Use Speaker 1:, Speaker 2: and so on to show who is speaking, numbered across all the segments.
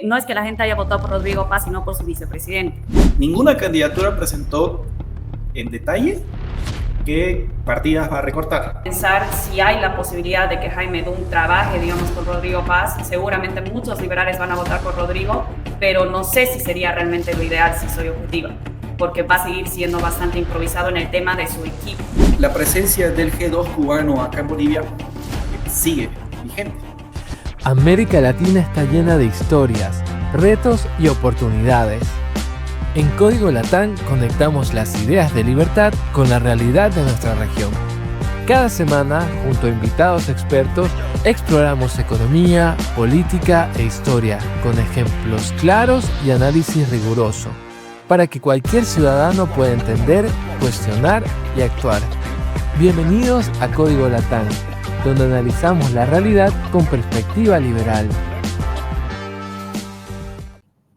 Speaker 1: No es que la gente haya votado por Rodrigo Paz, sino por su vicepresidente.
Speaker 2: Ninguna candidatura presentó en detalle qué partidas va a recortar.
Speaker 1: Pensar si hay la posibilidad de que Jaime Dunn trabaje, digamos, con Rodrigo Paz. Seguramente muchos liberales van a votar por Rodrigo, pero no sé si sería realmente lo ideal, si soy objetiva, porque va a seguir siendo bastante improvisado en el tema de su equipo.
Speaker 2: La presencia del G2 cubano acá en Bolivia sigue vigente.
Speaker 3: América Latina está llena de historias, retos y oportunidades. En Código Latán conectamos las ideas de libertad con la realidad de nuestra región. Cada semana, junto a invitados expertos, exploramos economía, política e historia con ejemplos claros y análisis riguroso, para que cualquier ciudadano pueda entender, cuestionar y actuar. Bienvenidos a Código Latán, donde analizamos la realidad con perspectiva liberal.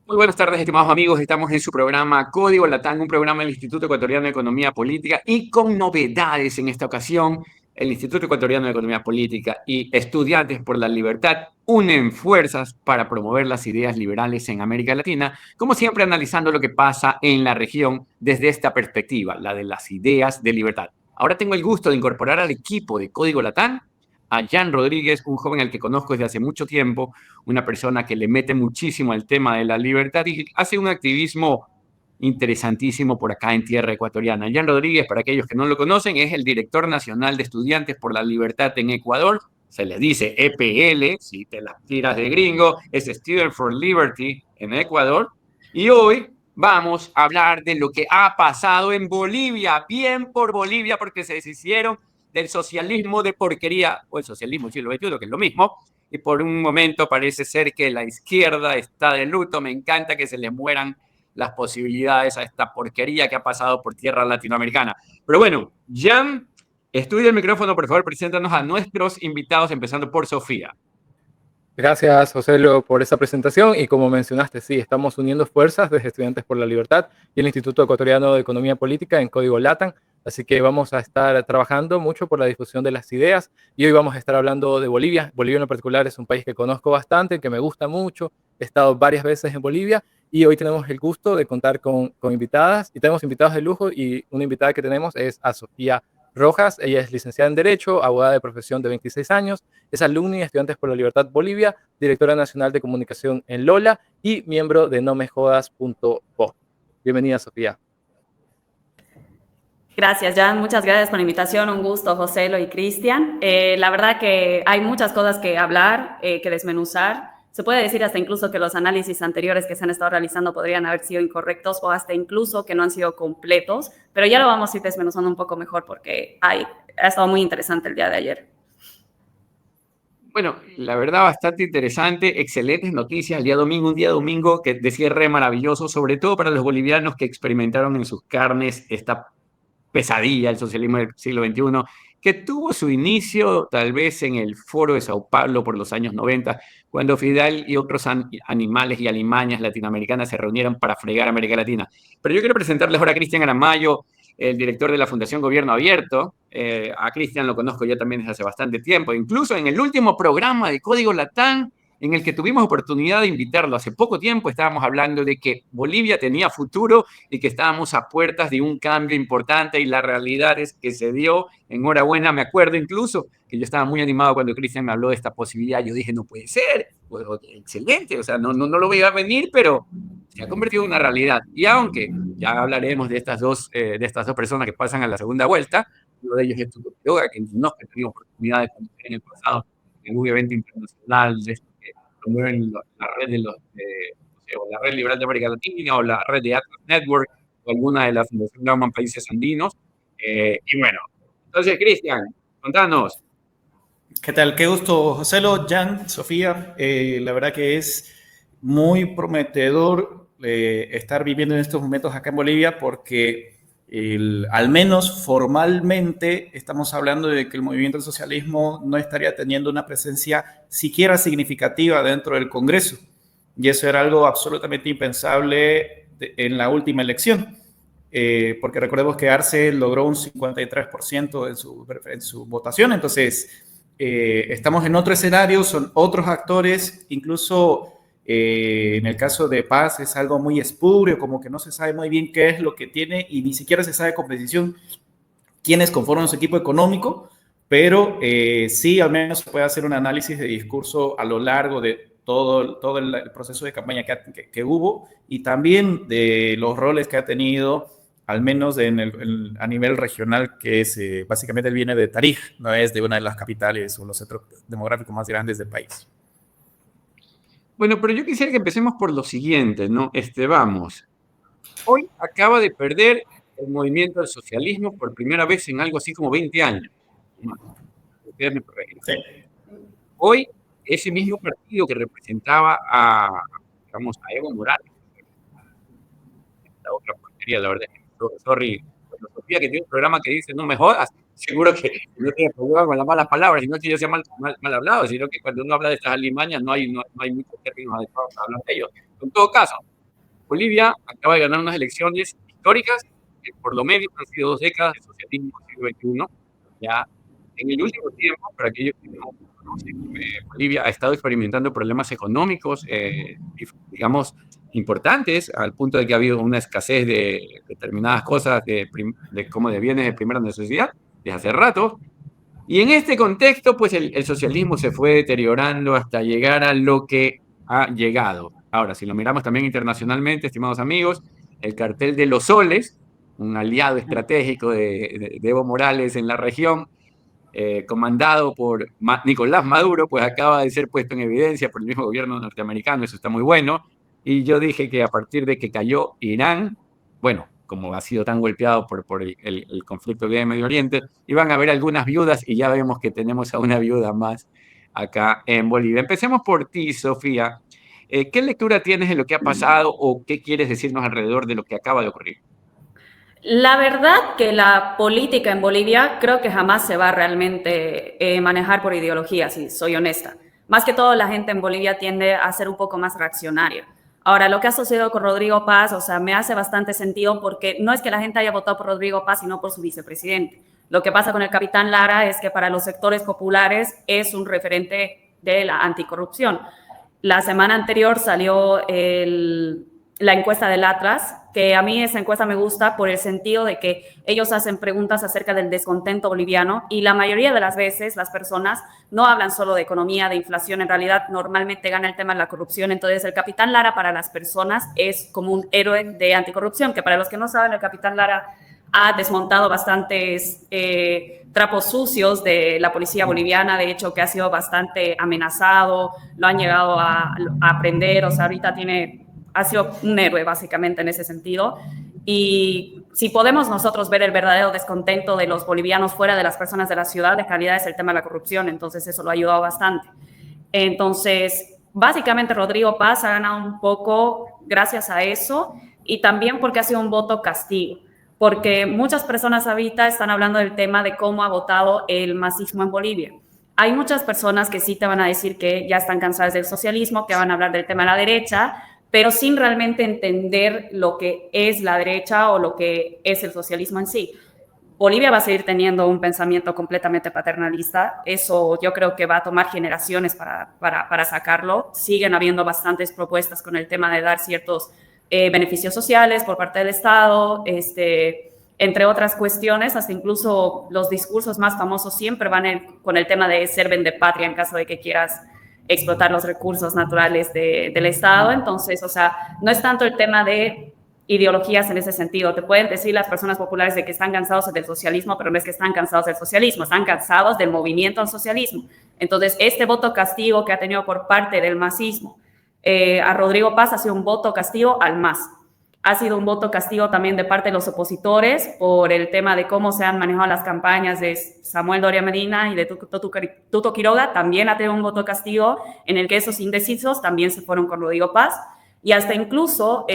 Speaker 4: Muy buenas tardes, estimados amigos. Estamos en su programa Código Latán, un programa del Instituto Ecuatoriano de Economía Política y con novedades en esta ocasión. El Instituto Ecuatoriano de Economía Política y Estudiantes por la Libertad unen fuerzas para promover las ideas liberales en América Latina, como siempre analizando lo que pasa en la región desde esta perspectiva, la de las ideas de libertad. Ahora tengo el gusto de incorporar al equipo de Código Latán a Jan Rodríguez, un joven al que conozco desde hace mucho tiempo, una persona que le mete muchísimo al tema de la libertad y hace un activismo interesantísimo por acá en tierra ecuatoriana. Jan Rodríguez, para aquellos que no lo conocen, es el director nacional de Estudiantes por la Libertad en Ecuador. Se les dice EPL, si te las tiras de gringo, es Student for Liberty en Ecuador. Y hoy vamos a hablar de lo que ha pasado en Bolivia. Bien por Bolivia, porque se deshicieron del socialismo de porquería, o el socialismo del siglo XXI, que es lo mismo, y por un momento parece ser que la izquierda está de luto. Me encanta que se les mueran las posibilidades a esta porquería que ha pasado por tierra latinoamericana. Pero bueno, Jan, estudia el micrófono, por favor, preséntanos a nuestros invitados, empezando por Sofía.
Speaker 5: Gracias, José, por esa presentación. Y como mencionaste, sí, estamos uniendo fuerzas desde Estudiantes por la Libertad y el Instituto Ecuatoriano de Economía Política en Código Latán. Así que vamos a estar trabajando mucho por la difusión de las ideas y hoy vamos a estar hablando de Bolivia. Bolivia en particular es un país que conozco bastante, que me gusta mucho. He estado varias veces en Bolivia y hoy tenemos el gusto de contar con invitadas y tenemos invitados de lujo y una invitada que tenemos es a Sofía Rojas. Ella es licenciada en Derecho, abogada de profesión de 26 años, es alumni de Estudiantes por la Libertad Bolivia, directora nacional de comunicación en Lola y miembro de nomejodas.po. Bienvenida, Sofía.
Speaker 1: Gracias, Jan. Muchas gracias por la invitación. Un gusto, Joselo y Cristian. La verdad que hay muchas cosas que hablar, que desmenuzar. Se puede decir hasta incluso que los análisis anteriores que se han estado realizando podrían haber sido incorrectos o hasta incluso que no han sido completos, pero ya lo vamos a ir desmenuzando un poco mejor porque ha estado muy interesante el día de ayer.
Speaker 4: Bueno, la verdad bastante interesante, excelentes noticias el día domingo, un día domingo que de cierre maravilloso, sobre todo para los bolivianos que experimentaron en sus carnes esta pesadilla, el socialismo del siglo XXI, que tuvo su inicio tal vez en el Foro de Sao Paulo por los años 90, cuando Fidel y otros animales y alimañas latinoamericanas se reunieron para fregar a América Latina. Pero yo quiero presentarles ahora a Cristian Aramayo, el director de la Fundación Gobierno Abierto. A Cristian lo conozco ya también desde hace bastante tiempo, incluso en el último programa de Código Latán, en el que tuvimos oportunidad de invitarlo hace poco tiempo, estábamos hablando de que Bolivia tenía futuro y que estábamos a puertas de un cambio importante y la realidad es que se dio. Enhorabuena, me acuerdo incluso que yo estaba muy animado cuando Cristian me habló de esta posibilidad. Yo dije, no puede ser, pues, excelente, o sea, no lo veía venir, pero se ha convertido en una realidad. Y aunque ya hablaremos de estas dos personas que pasan a la segunda vuelta, uno de ellos es Tuto Quiroga, que no que tenido oportunidad de conocer en el pasado en un evento internacional de promueven la red la red liberal de América Latina o la red de Atlas Network o alguna de las fundaciones llaman países andinos. Y bueno, entonces, Cristian, contanos.
Speaker 2: ¿Qué tal? Qué gusto, Joselo, Jan, Sofía. La verdad que es muy prometedor estar viviendo en estos momentos acá en Bolivia porque al menos formalmente estamos hablando de que el movimiento del socialismo no estaría teniendo una presencia siquiera significativa dentro del Congreso. Y eso era algo absolutamente impensable en la última elección. Porque recordemos que Arce logró un 53% en su votación. Entonces, estamos en otro escenario, son otros actores, incluso En el caso de Paz es algo muy espurio, como que no se sabe muy bien qué es lo que tiene y ni siquiera se sabe con precisión quiénes conforman su equipo económico, pero sí al menos se puede hacer un análisis de discurso a lo largo de todo el proceso de campaña que hubo y también de los roles que ha tenido, al menos a nivel regional, que es básicamente él viene de Tarija, no es de una de las capitales o los centros demográficos más grandes del país.
Speaker 4: Bueno, pero yo quisiera que empecemos por lo siguiente, ¿no? Vamos, hoy acaba de perder el movimiento del socialismo por primera vez en algo así como 20 años. Ustedes me corrigen.
Speaker 2: Sí.
Speaker 4: Hoy, ese mismo partido que representaba digamos, a Evo Morales, la otra porquería, la verdad, sorry, Sofía, que tiene un programa que dice no me jodas, seguro que no tiene problema con las malas palabras, y no es que yo sea mal hablado, sino que cuando uno habla de estas alimañas no hay muchos términos adecuados para hablar de ellos. En todo caso, Bolivia acaba de ganar unas elecciones históricas que por lo menos han sido 2 décadas de socialismo del siglo XXI. Ya en el último tiempo, para aquellos que no conocen, Bolivia ha estado experimentando problemas económicos, digamos, importantes, al punto de que ha habido una escasez de determinadas cosas, como de bienes de primera necesidad, desde hace rato. Y en este contexto, pues el socialismo se fue deteriorando hasta llegar a lo que ha llegado. Ahora, si lo miramos también internacionalmente, estimados amigos, el cartel de los soles, un aliado estratégico de Evo Morales en la región, comandado por Nicolás Maduro, pues acaba de ser puesto en evidencia por el mismo gobierno norteamericano, eso está muy bueno. Y yo dije que a partir de que cayó Irán, bueno, como ha sido tan golpeado por el conflicto que hay en Medio Oriente, iban a haber algunas viudas y ya vemos que tenemos a una viuda más acá en Bolivia. Empecemos por ti, Sofía. ¿Qué lectura tienes de lo que ha pasado o qué quieres decirnos alrededor de lo que acaba de ocurrir?
Speaker 1: La verdad que la política en Bolivia creo que jamás se va a realmente manejar por ideología, si soy honesta. Más que todo la gente en Bolivia tiende a ser un poco más reaccionaria. Ahora, lo que ha sucedido con Rodrigo Paz, o sea, me hace bastante sentido porque no es que la gente haya votado por Rodrigo Paz, sino por su vicepresidente. Lo que pasa con el capitán Lara es que para los sectores populares es un referente de la anticorrupción. La semana anterior salió la encuesta del Atlas, que a mí esa encuesta me gusta por el sentido de que ellos hacen preguntas acerca del descontento boliviano y la mayoría de las veces las personas no hablan solo de economía, de inflación, en realidad normalmente gana el tema de la corrupción. Entonces el capitán Lara para las personas es como un héroe de anticorrupción, que para los que no saben, el capitán Lara ha desmontado bastantes trapos sucios de la policía boliviana, de hecho que ha sido bastante amenazado, lo han llegado a aprender, o sea, ahorita ha sido un héroe básicamente en ese sentido. Y si podemos nosotros ver el verdadero descontento de los bolivianos fuera de las personas de la ciudad, en realidad es el tema de la corrupción, entonces eso lo ha ayudado bastante. Entonces, básicamente Rodrigo Paz ha ganado un poco gracias a eso y también porque ha sido un voto castigo, porque muchas personas ahorita están hablando del tema de cómo ha votado el masismo en Bolivia. Hay muchas personas que sí te van a decir que ya están cansadas del socialismo, que van a hablar del tema de la derecha, pero sin realmente entender lo que es la derecha o lo que es el socialismo en sí. Bolivia va a seguir teniendo un pensamiento completamente paternalista, eso yo creo que va a tomar generaciones para sacarlo. Siguen habiendo bastantes propuestas con el tema de dar ciertos beneficios sociales por parte del Estado, entre otras cuestiones, hasta incluso los discursos más famosos siempre van con el tema de ser vendepatria en caso de que quieras explotar los recursos naturales del Estado. Entonces, o sea, no es tanto el tema de ideologías en ese sentido. Te pueden decir las personas populares de que están cansados del socialismo, pero no es que están cansados del socialismo, están cansados del movimiento al socialismo. Entonces, este voto castigo que ha tenido por parte del masismo a Rodrigo Paz ha sido un voto castigo al MAS. Ha sido un voto castigo también de parte de los opositores por el tema de cómo se han manejado las campañas de Samuel Doria Medina y de Tuto Quiroga. También ha tenido un voto castigo en el que esos indecisos también se fueron con Rodrigo Paz. Y hasta incluso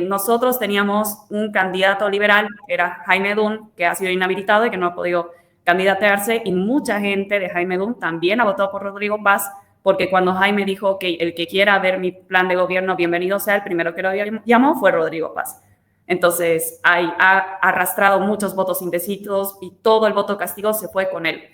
Speaker 1: nosotros teníamos un candidato liberal, que era Jaime Dun, que ha sido inhabilitado y que no ha podido candidatearse. Y mucha gente de Jaime Dun también ha votado por Rodrigo Paz, porque cuando Jaime dijo que el que quiera ver mi plan de gobierno, bienvenido sea, el primero que lo llamó fue Rodrigo Paz. Entonces, ha arrastrado muchos votos indecisos y todo el voto castigo se fue con él.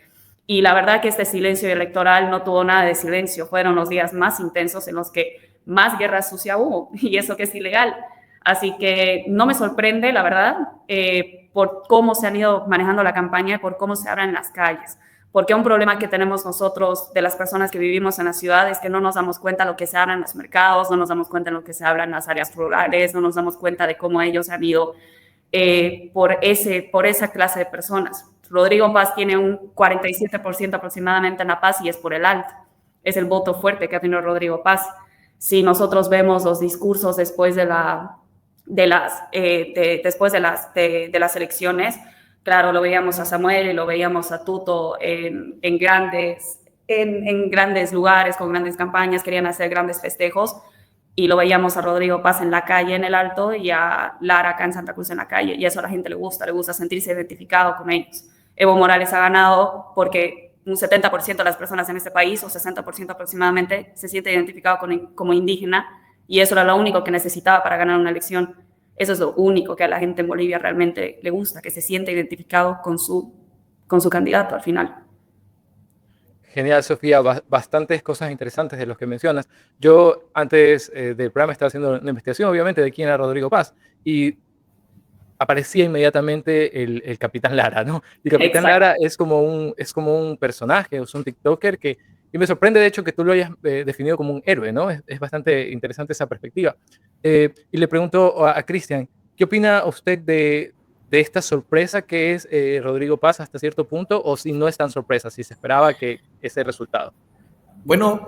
Speaker 1: Y la verdad que este silencio electoral no tuvo nada de silencio, fueron los días más intensos en los que más guerra sucia hubo, y eso que es ilegal. Así que no me sorprende, la verdad, por cómo se han ido manejando la campaña y por cómo se abren las calles. Porque un problema que tenemos nosotros, de las personas que vivimos en la ciudad, es que no nos damos cuenta de lo que se habla en los mercados, no nos damos cuenta de lo que se habla en las áreas rurales, no nos damos cuenta de cómo ellos han ido por esa clase de personas. Rodrigo Paz tiene un 47% aproximadamente en La Paz y es por el alto. Es el voto fuerte que ha tenido Rodrigo Paz. Si nosotros vemos los discursos después de las elecciones, claro, lo veíamos a Samuel y lo veíamos a Tuto en grandes lugares, con grandes campañas, querían hacer grandes festejos, y lo veíamos a Rodrigo Paz en la calle, en el Alto, y a Lara acá en Santa Cruz en la calle, y eso a la gente le gusta sentirse identificado con ellos. Evo Morales ha ganado porque un 70% de las personas en este país, o 60% aproximadamente, se siente identificado como indígena, y eso era lo único que necesitaba para ganar una elección. Eso es lo único que a la gente en Bolivia realmente le gusta, que se siente identificado con su candidato al final.
Speaker 5: Genial, Sofía, bastantes cosas interesantes de los que mencionas. Yo antes del programa estaba haciendo una investigación, obviamente, de quién era Rodrigo Paz, y aparecía inmediatamente el Capitán Lara, ¿no? Y Capitán
Speaker 1: Exacto.
Speaker 5: Lara es como un personaje, es un TikToker y me sorprende, de hecho, que tú lo hayas definido como un héroe, ¿no? Es bastante interesante esa perspectiva. Y le pregunto a Cristian, ¿qué opina usted de esta sorpresa que es Rodrigo Paz hasta cierto punto, o si no es tan sorpresa, si se esperaba que ese resultado?
Speaker 2: Bueno,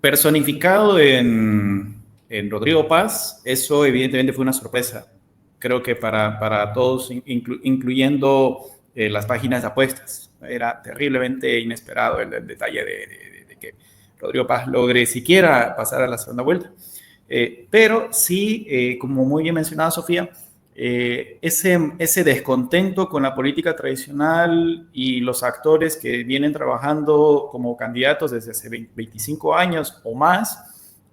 Speaker 2: personificado en Rodrigo Paz, eso evidentemente fue una sorpresa. Creo que para todos, incluyendo las páginas de apuestas. Era terriblemente inesperado el detalle de que Rodrigo Paz logre siquiera pasar a la segunda vuelta. Pero sí, como muy bien mencionaba Sofía, ese descontento con la política tradicional y los actores que vienen trabajando como candidatos desde hace 25 años o más,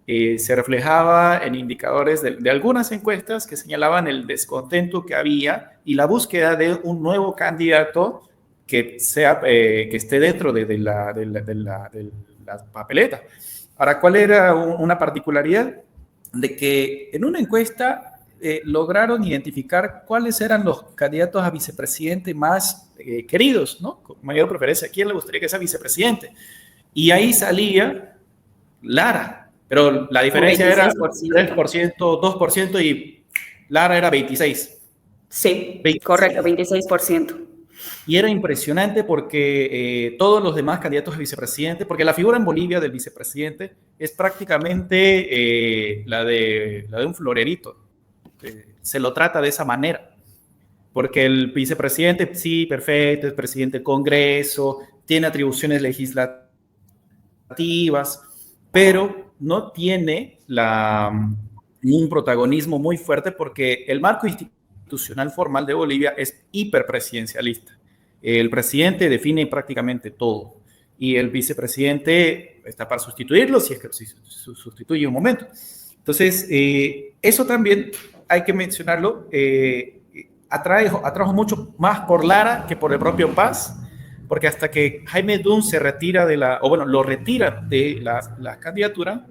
Speaker 2: se reflejaba en indicadores de algunas encuestas que señalaban el descontento que había y la búsqueda de un nuevo candidato que esté dentro de la papeleta. Ahora, ¿cuál era una particularidad? De que en una encuesta lograron identificar cuáles eran los candidatos a vicepresidente más queridos, ¿no? Con mayor preferencia. ¿A quién le gustaría que sea vicepresidente? Y ahí salía Lara, pero la diferencia era 3%, 2% y Lara era 26%.
Speaker 1: Sí,
Speaker 2: 26%.
Speaker 1: Correcto, 26%.
Speaker 2: Y era impresionante porque todos los demás candidatos a vicepresidente, porque la figura en Bolivia del vicepresidente es prácticamente la de un florerito. Se lo trata de esa manera. Porque el vicepresidente, sí, perfecto, es presidente del Congreso, tiene atribuciones legislativas, pero no tiene un protagonismo muy fuerte porque el marco institucional formal de Bolivia es hiperpresidencialista. El presidente define prácticamente todo y el vicepresidente está para sustituirlo si es que sustituye un momento. Entonces, eso también hay que mencionarlo, atrajo mucho más por Lara que por el propio Paz, porque hasta que Jaime Dunn se retira lo retira de la candidatura,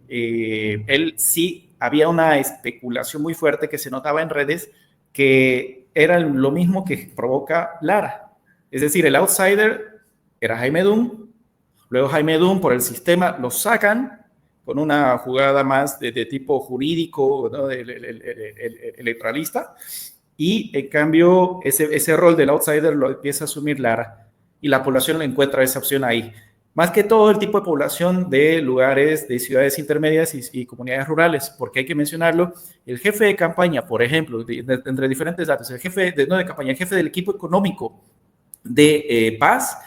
Speaker 2: él sí había una especulación muy fuerte que se notaba en redes que era lo mismo que provoca Lara. Es decir, el outsider era Jaime Dunn, luego Jaime Dunn por el sistema lo sacan con una jugada más de tipo jurídico, ¿no? Electoralista, y en cambio ese rol del outsider lo empieza a asumir Lara, y la población le encuentra esa opción ahí. Más que todo el tipo de población de lugares, de ciudades intermedias y comunidades rurales, porque hay que mencionarlo, el jefe de campaña, por ejemplo, entre diferentes datos, el jefe el jefe del equipo económico de Paz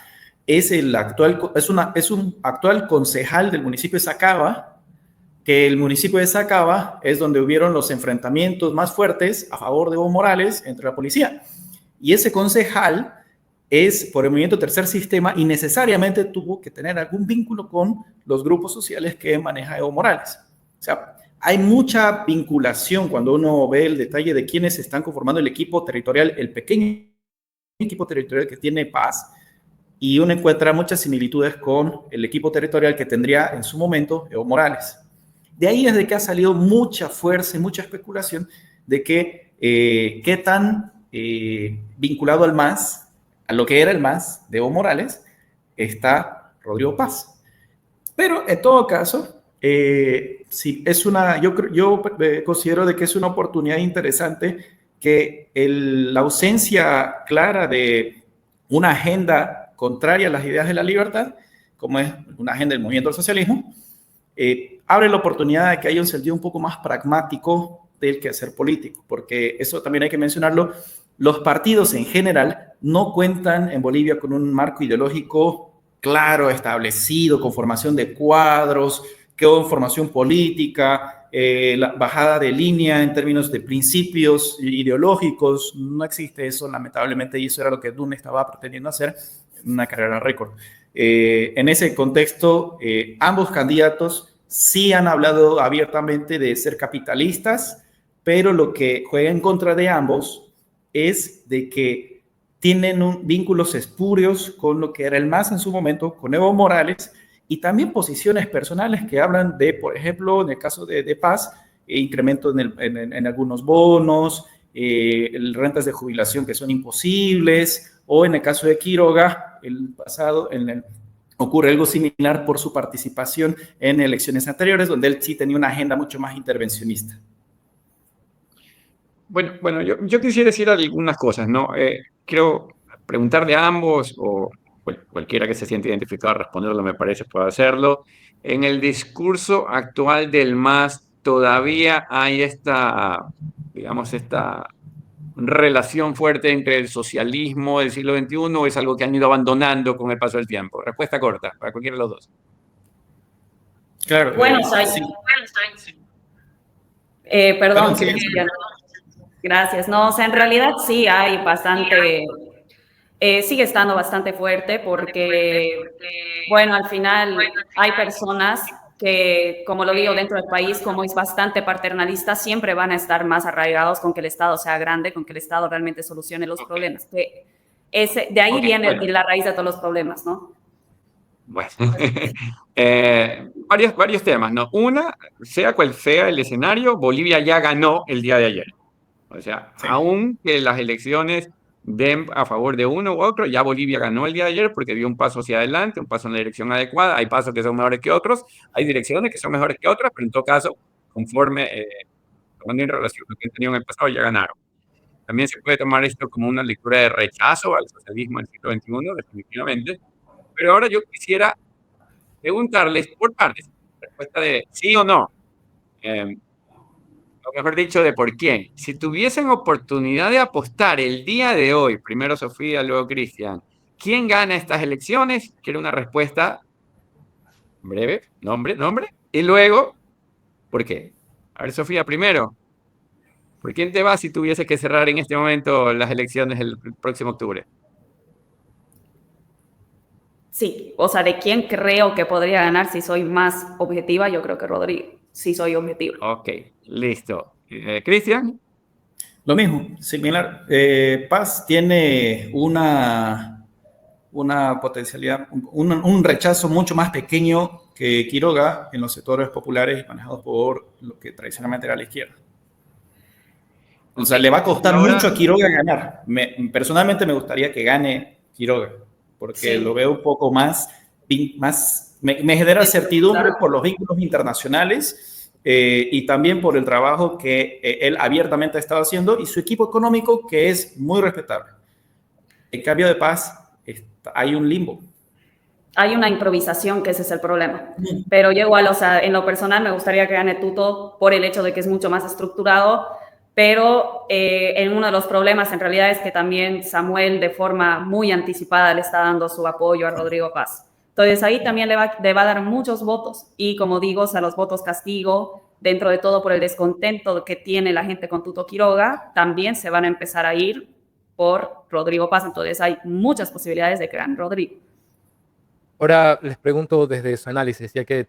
Speaker 2: es un actual concejal del municipio de Sacaba, que el municipio de Sacaba es donde hubieron los enfrentamientos más fuertes a favor de Evo Morales entre la policía. Y ese concejal es por el movimiento Tercer Sistema y necesariamente tuvo que tener algún vínculo con los grupos sociales que maneja Evo Morales. O sea, hay mucha vinculación cuando uno ve el detalle de quiénes están conformando el equipo territorial, el pequeño equipo territorial que tiene Paz, y uno encuentra muchas similitudes con el equipo territorial que tendría en su momento Evo Morales. De ahí es de que ha salido mucha fuerza y mucha especulación de que qué tan vinculado al MAS, a lo que era el MAS de Evo Morales, está Rodrigo Paz. Pero en todo caso, sí, yo considero de que es una oportunidad interesante que la ausencia clara de una agenda contraria a las ideas de la libertad, como es una agenda del movimiento del socialismo, abre la oportunidad de que haya un sentido un poco más pragmático del quehacer político, porque eso también hay que mencionarlo, los partidos en general no cuentan en Bolivia con un marco ideológico claro, establecido, con formación de cuadros, con formación política, la bajada de línea en términos de principios ideológicos, no existe eso lamentablemente, y eso era lo que Dune estaba pretendiendo hacer, una carrera récord. En ese contexto, ambos candidatos sí han hablado abiertamente de ser capitalistas, pero lo que juega en contra de ambos es de que tienen vínculos espurios con lo que era el MAS en su momento, con Evo Morales, y también posiciones personales que hablan de, por ejemplo, en el caso de Paz, incremento en algunos bonos, rentas de jubilación que son imposibles, o en el caso de Quiroga, ocurre algo similar por su participación en elecciones anteriores, donde él sí tenía una agenda mucho más intervencionista.
Speaker 4: Bueno, yo quisiera decir algunas cosas, ¿no? Quiero preguntarle a ambos, o cualquiera que se siente identificado a responderlo, me parece, puede hacerlo. En el discurso actual del MAS, ¿todavía hay digamos, esta relación fuerte entre el socialismo del siglo XXI o es algo que han ido abandonando con el paso del tiempo? Respuesta corta, para cualquiera de los dos.
Speaker 2: Claro.
Speaker 1: Bueno,
Speaker 2: sí.
Speaker 1: Perdón,
Speaker 2: Sí.
Speaker 1: Cristian. Gracias. No, o sea, en realidad sí hay bastante, sigue estando bastante fuerte porque, bueno, al final hay personas que, como lo digo, dentro del país, como es bastante paternalista, siempre van a estar más arraigados con que el Estado sea grande, con que el Estado realmente solucione los problemas. De ahí viene la raíz de todos los problemas, ¿no?
Speaker 4: Bueno, varios temas, ¿no? Una, sea cual sea el escenario, Bolivia ya ganó el día de ayer. O sea,
Speaker 2: Sí.
Speaker 4: aunque las elecciones den a favor de uno u otro, ya Bolivia ganó el día de ayer porque dio un paso hacia adelante, un paso en la dirección adecuada. Hay pasos que son mejores que otros, hay direcciones que son mejores que otras, pero en todo caso, conforme, tomando en relación lo que han tenido en el pasado, ya ganaron. También se puede tomar esto como una lectura de rechazo al socialismo del siglo XXI, definitivamente. Pero ahora yo quisiera preguntarles por partes, respuesta de sí o no. O mejor dicho, de por quién. Si tuviesen oportunidad de apostar el día de hoy, primero Sofía, luego Cristian, ¿quién gana estas elecciones? Quiero una respuesta breve, nombre, y luego, ¿por qué? A ver, Sofía, primero, ¿por quién te vas si tuviese que cerrar en este momento las elecciones el próximo octubre?
Speaker 1: Sí, o sea, de quién creo que podría ganar si soy más objetiva, yo creo que Rodrigo, sí soy objetiva.
Speaker 4: Ok, listo. Cristian.
Speaker 2: Lo mismo, similar. Paz tiene una potencialidad, un rechazo mucho más pequeño que Quiroga en los sectores populares manejados por lo que tradicionalmente era la izquierda. O sea, le va a costar mucho a Quiroga ganar. Personalmente me gustaría que gane Quiroga, porque lo veo un poco más me genera certidumbre por los vínculos internacionales y también por el trabajo que él abiertamente ha estado haciendo y su equipo económico, que es muy respetable. En cambio de Paz, hay un limbo.
Speaker 1: Hay una improvisación, que ese es el problema. Pero yo igual, o sea, en lo personal me gustaría que gane Tuto por el hecho de que es mucho más estructurado, pero en uno de los problemas en realidad es que también Samuel de forma muy anticipada le está dando su apoyo a Rodrigo Paz. Entonces ahí también le va a dar muchos votos y como digo, o sea, los votos castigo, dentro de todo por el descontento que tiene la gente con Tuto Quiroga, también se van a empezar a ir por Rodrigo Paz. Entonces hay muchas posibilidades de que gane Rodrigo.
Speaker 5: Ahora les pregunto desde su análisis, ya que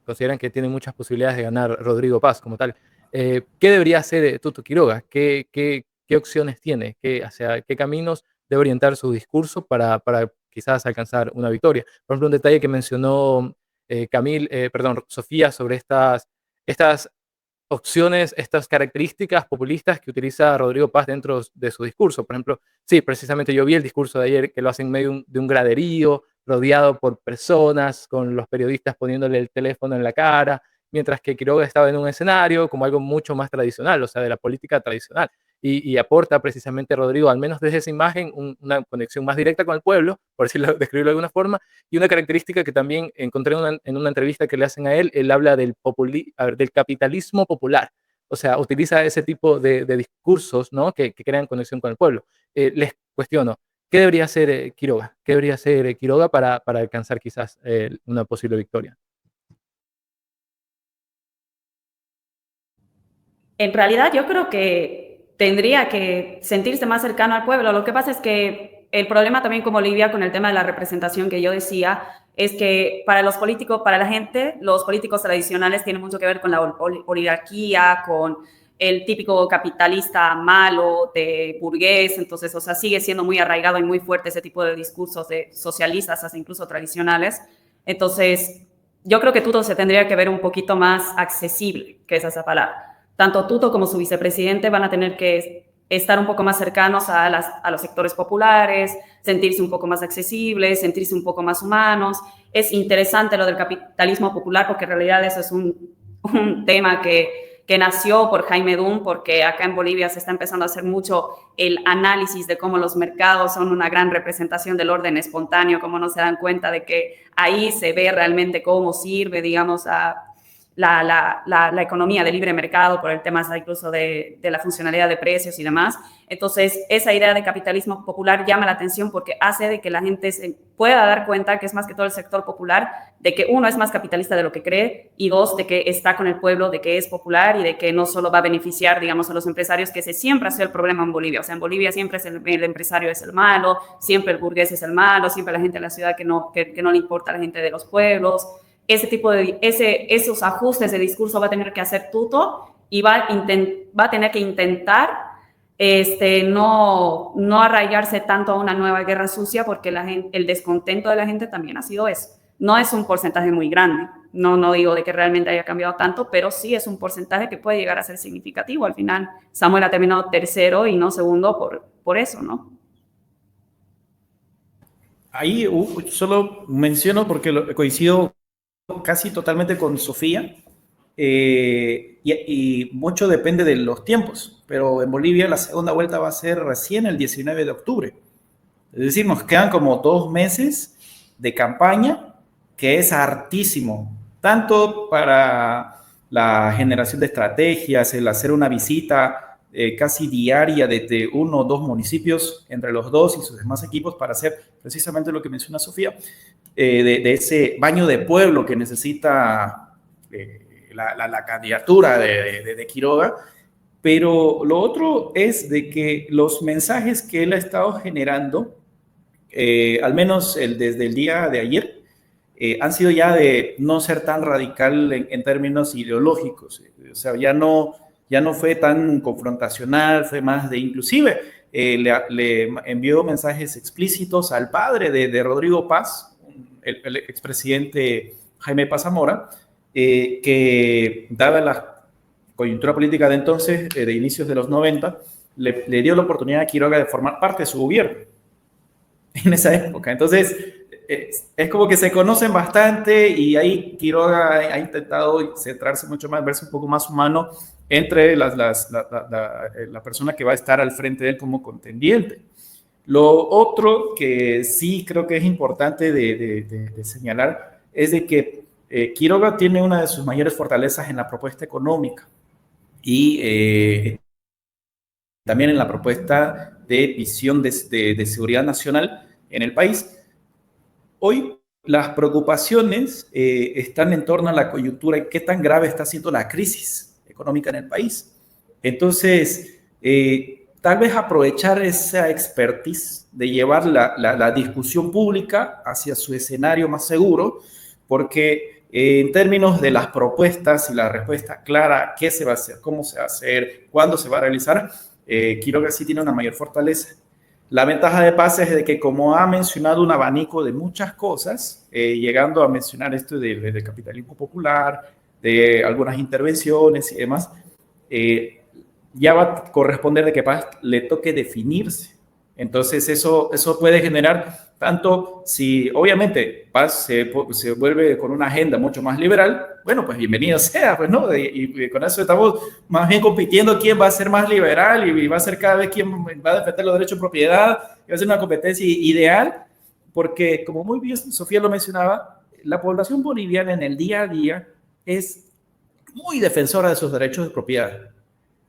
Speaker 5: consideran que tienen muchas posibilidades de ganar Rodrigo Paz como tal. ¿Qué debería hacer Tuto Quiroga? ¿Qué opciones tiene? ¿Hacia qué caminos debe orientar su discurso para quizás alcanzar una victoria? Por ejemplo, un detalle que mencionó Sofía sobre estas estas opciones, estas características populistas que utiliza Rodrigo Paz dentro de su discurso. Por ejemplo, sí, precisamente yo vi el discurso de ayer que lo hace en medio de un graderío, rodeado por personas, con los periodistas poniéndole el teléfono en la cara, mientras que Quiroga estaba en un escenario como algo mucho más tradicional, o sea, de la política tradicional. Y aporta precisamente Rodrigo, al menos desde esa imagen, una conexión más directa con el pueblo, por decirlo, describirlo de alguna forma, y una característica que también encontré en una entrevista que le hacen a él habla del capitalismo popular, o sea, utiliza ese tipo de discursos, ¿no? que crean conexión con el pueblo. Les cuestiono, ¿qué debería hacer Quiroga? ¿Qué debería hacer Quiroga para alcanzar quizás una posible victoria?
Speaker 1: En realidad yo creo que tendría que sentirse más cercano al pueblo. Lo que pasa es que el problema también con Bolivia, con el tema de la representación que yo decía, es que para los políticos, para la gente, los políticos tradicionales tienen mucho que ver con la oligarquía, con el típico capitalista malo de burgués. Entonces, o sea, sigue siendo muy arraigado y muy fuerte ese tipo de discursos de socialistas, hasta incluso tradicionales. Entonces, yo creo que todo se tendría que ver un poquito más accesible, que es esa palabra. Tanto Tuto como su vicepresidente van a tener que estar un poco más cercanos a los sectores populares, sentirse un poco más accesibles, sentirse un poco más humanos. Es interesante lo del capitalismo popular porque en realidad eso es un tema que nació por Jaime Dunn, porque acá en Bolivia se está empezando a hacer mucho el análisis de cómo los mercados son una gran representación del orden espontáneo, cómo no se dan cuenta de que ahí se ve realmente cómo sirve, digamos, a la economía de libre mercado por el tema incluso de la funcionalidad de precios y demás. Entonces, esa idea de capitalismo popular llama la atención porque hace de que la gente se pueda dar cuenta que es más que todo el sector popular, de que uno es más capitalista de lo que cree y dos, de que está con el pueblo, de que es popular y de que no solo va a beneficiar, digamos, a los empresarios, que ese siempre ha sido el problema en Bolivia. O sea, en Bolivia siempre es el empresario es el malo, siempre el burgués es el malo, siempre la gente de la ciudad que no le importa a la gente de los pueblos. Ese tipo de, esos ajustes de discurso va a tener que hacer Tuto y va a tener que intentar no arraigarse tanto a una nueva guerra sucia porque el descontento de la gente también ha sido eso. No es un porcentaje muy grande, no digo de que realmente haya cambiado tanto, pero sí es un porcentaje que puede llegar a ser significativo. Al final, Samuel ha terminado tercero y no segundo por eso, ¿no?
Speaker 2: Ahí solo menciono porque coincido casi totalmente con Sofía, y mucho depende de los tiempos, pero en Bolivia la segunda vuelta va a ser recién el 19 de octubre. Es decir, nos quedan como 2 meses de campaña, que es hartísimo, tanto para la generación de estrategias, el hacer una visita casi diaria desde 1 o 2 municipios entre los dos y sus demás equipos para hacer precisamente lo que menciona Sofía, de ese baño de pueblo que necesita la candidatura de Quiroga. Pero lo otro es de que los mensajes que él ha estado generando, al menos desde el día de ayer, han sido ya de no ser tan radical en términos ideológicos. O sea, ya no fue tan confrontacional, fue más de inclusive le envió mensajes explícitos al padre de Rodrigo Paz, el expresidente Jaime Paz Zamora, que dada la coyuntura política de entonces, de inicios de los 90, le dio la oportunidad a Quiroga de formar parte de su gobierno en esa época. Entonces, es como que se conocen bastante y ahí Quiroga ha intentado centrarse mucho más, verse un poco más humano entre la persona que va a estar al frente de él como contendiente. Lo otro que sí creo que es importante de señalar es de que Quiroga tiene una de sus mayores fortalezas en la propuesta económica y también en la propuesta de visión de seguridad nacional en el país. Hoy las preocupaciones están en torno a la coyuntura y qué tan grave está siendo la crisis económica en el país. Entonces, tal vez aprovechar esa expertise de llevar la discusión pública hacia su escenario más seguro, porque en términos de las propuestas y la respuesta clara, qué se va a hacer, cómo se va a hacer, cuándo se va a realizar, Quiroga sí tiene una mayor fortaleza. La ventaja de Paz es de que como ha mencionado un abanico de muchas cosas, llegando a mencionar esto del capitalismo popular, de algunas intervenciones y demás, ya va a corresponder de que Paz le toque definirse. Entonces eso puede generar tanto, si obviamente Paz se vuelve con una agenda mucho más liberal, bueno, pues bienvenido sea, pues, ¿no? Y con eso estamos más bien compitiendo quién va a ser más liberal y va a ser cada vez quién va a defender los derechos de propiedad, y va a ser una competencia ideal, porque como muy bien Sofía lo mencionaba, la población boliviana en el día a día es muy defensora de sus derechos de propiedad.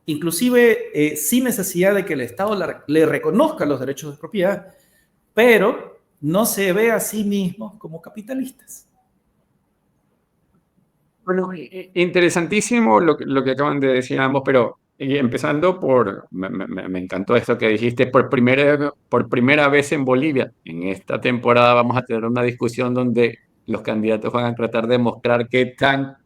Speaker 2: Inclusive sin necesidad de que el Estado le reconozca los derechos de propiedad, pero no se ve a sí mismo como capitalistas.
Speaker 4: Bueno, interesantísimo lo que acaban de decir ambos, pero empezando me encantó esto que dijiste, por primera vez en Bolivia. En esta temporada vamos a tener una discusión donde los candidatos van a tratar de mostrar qué tan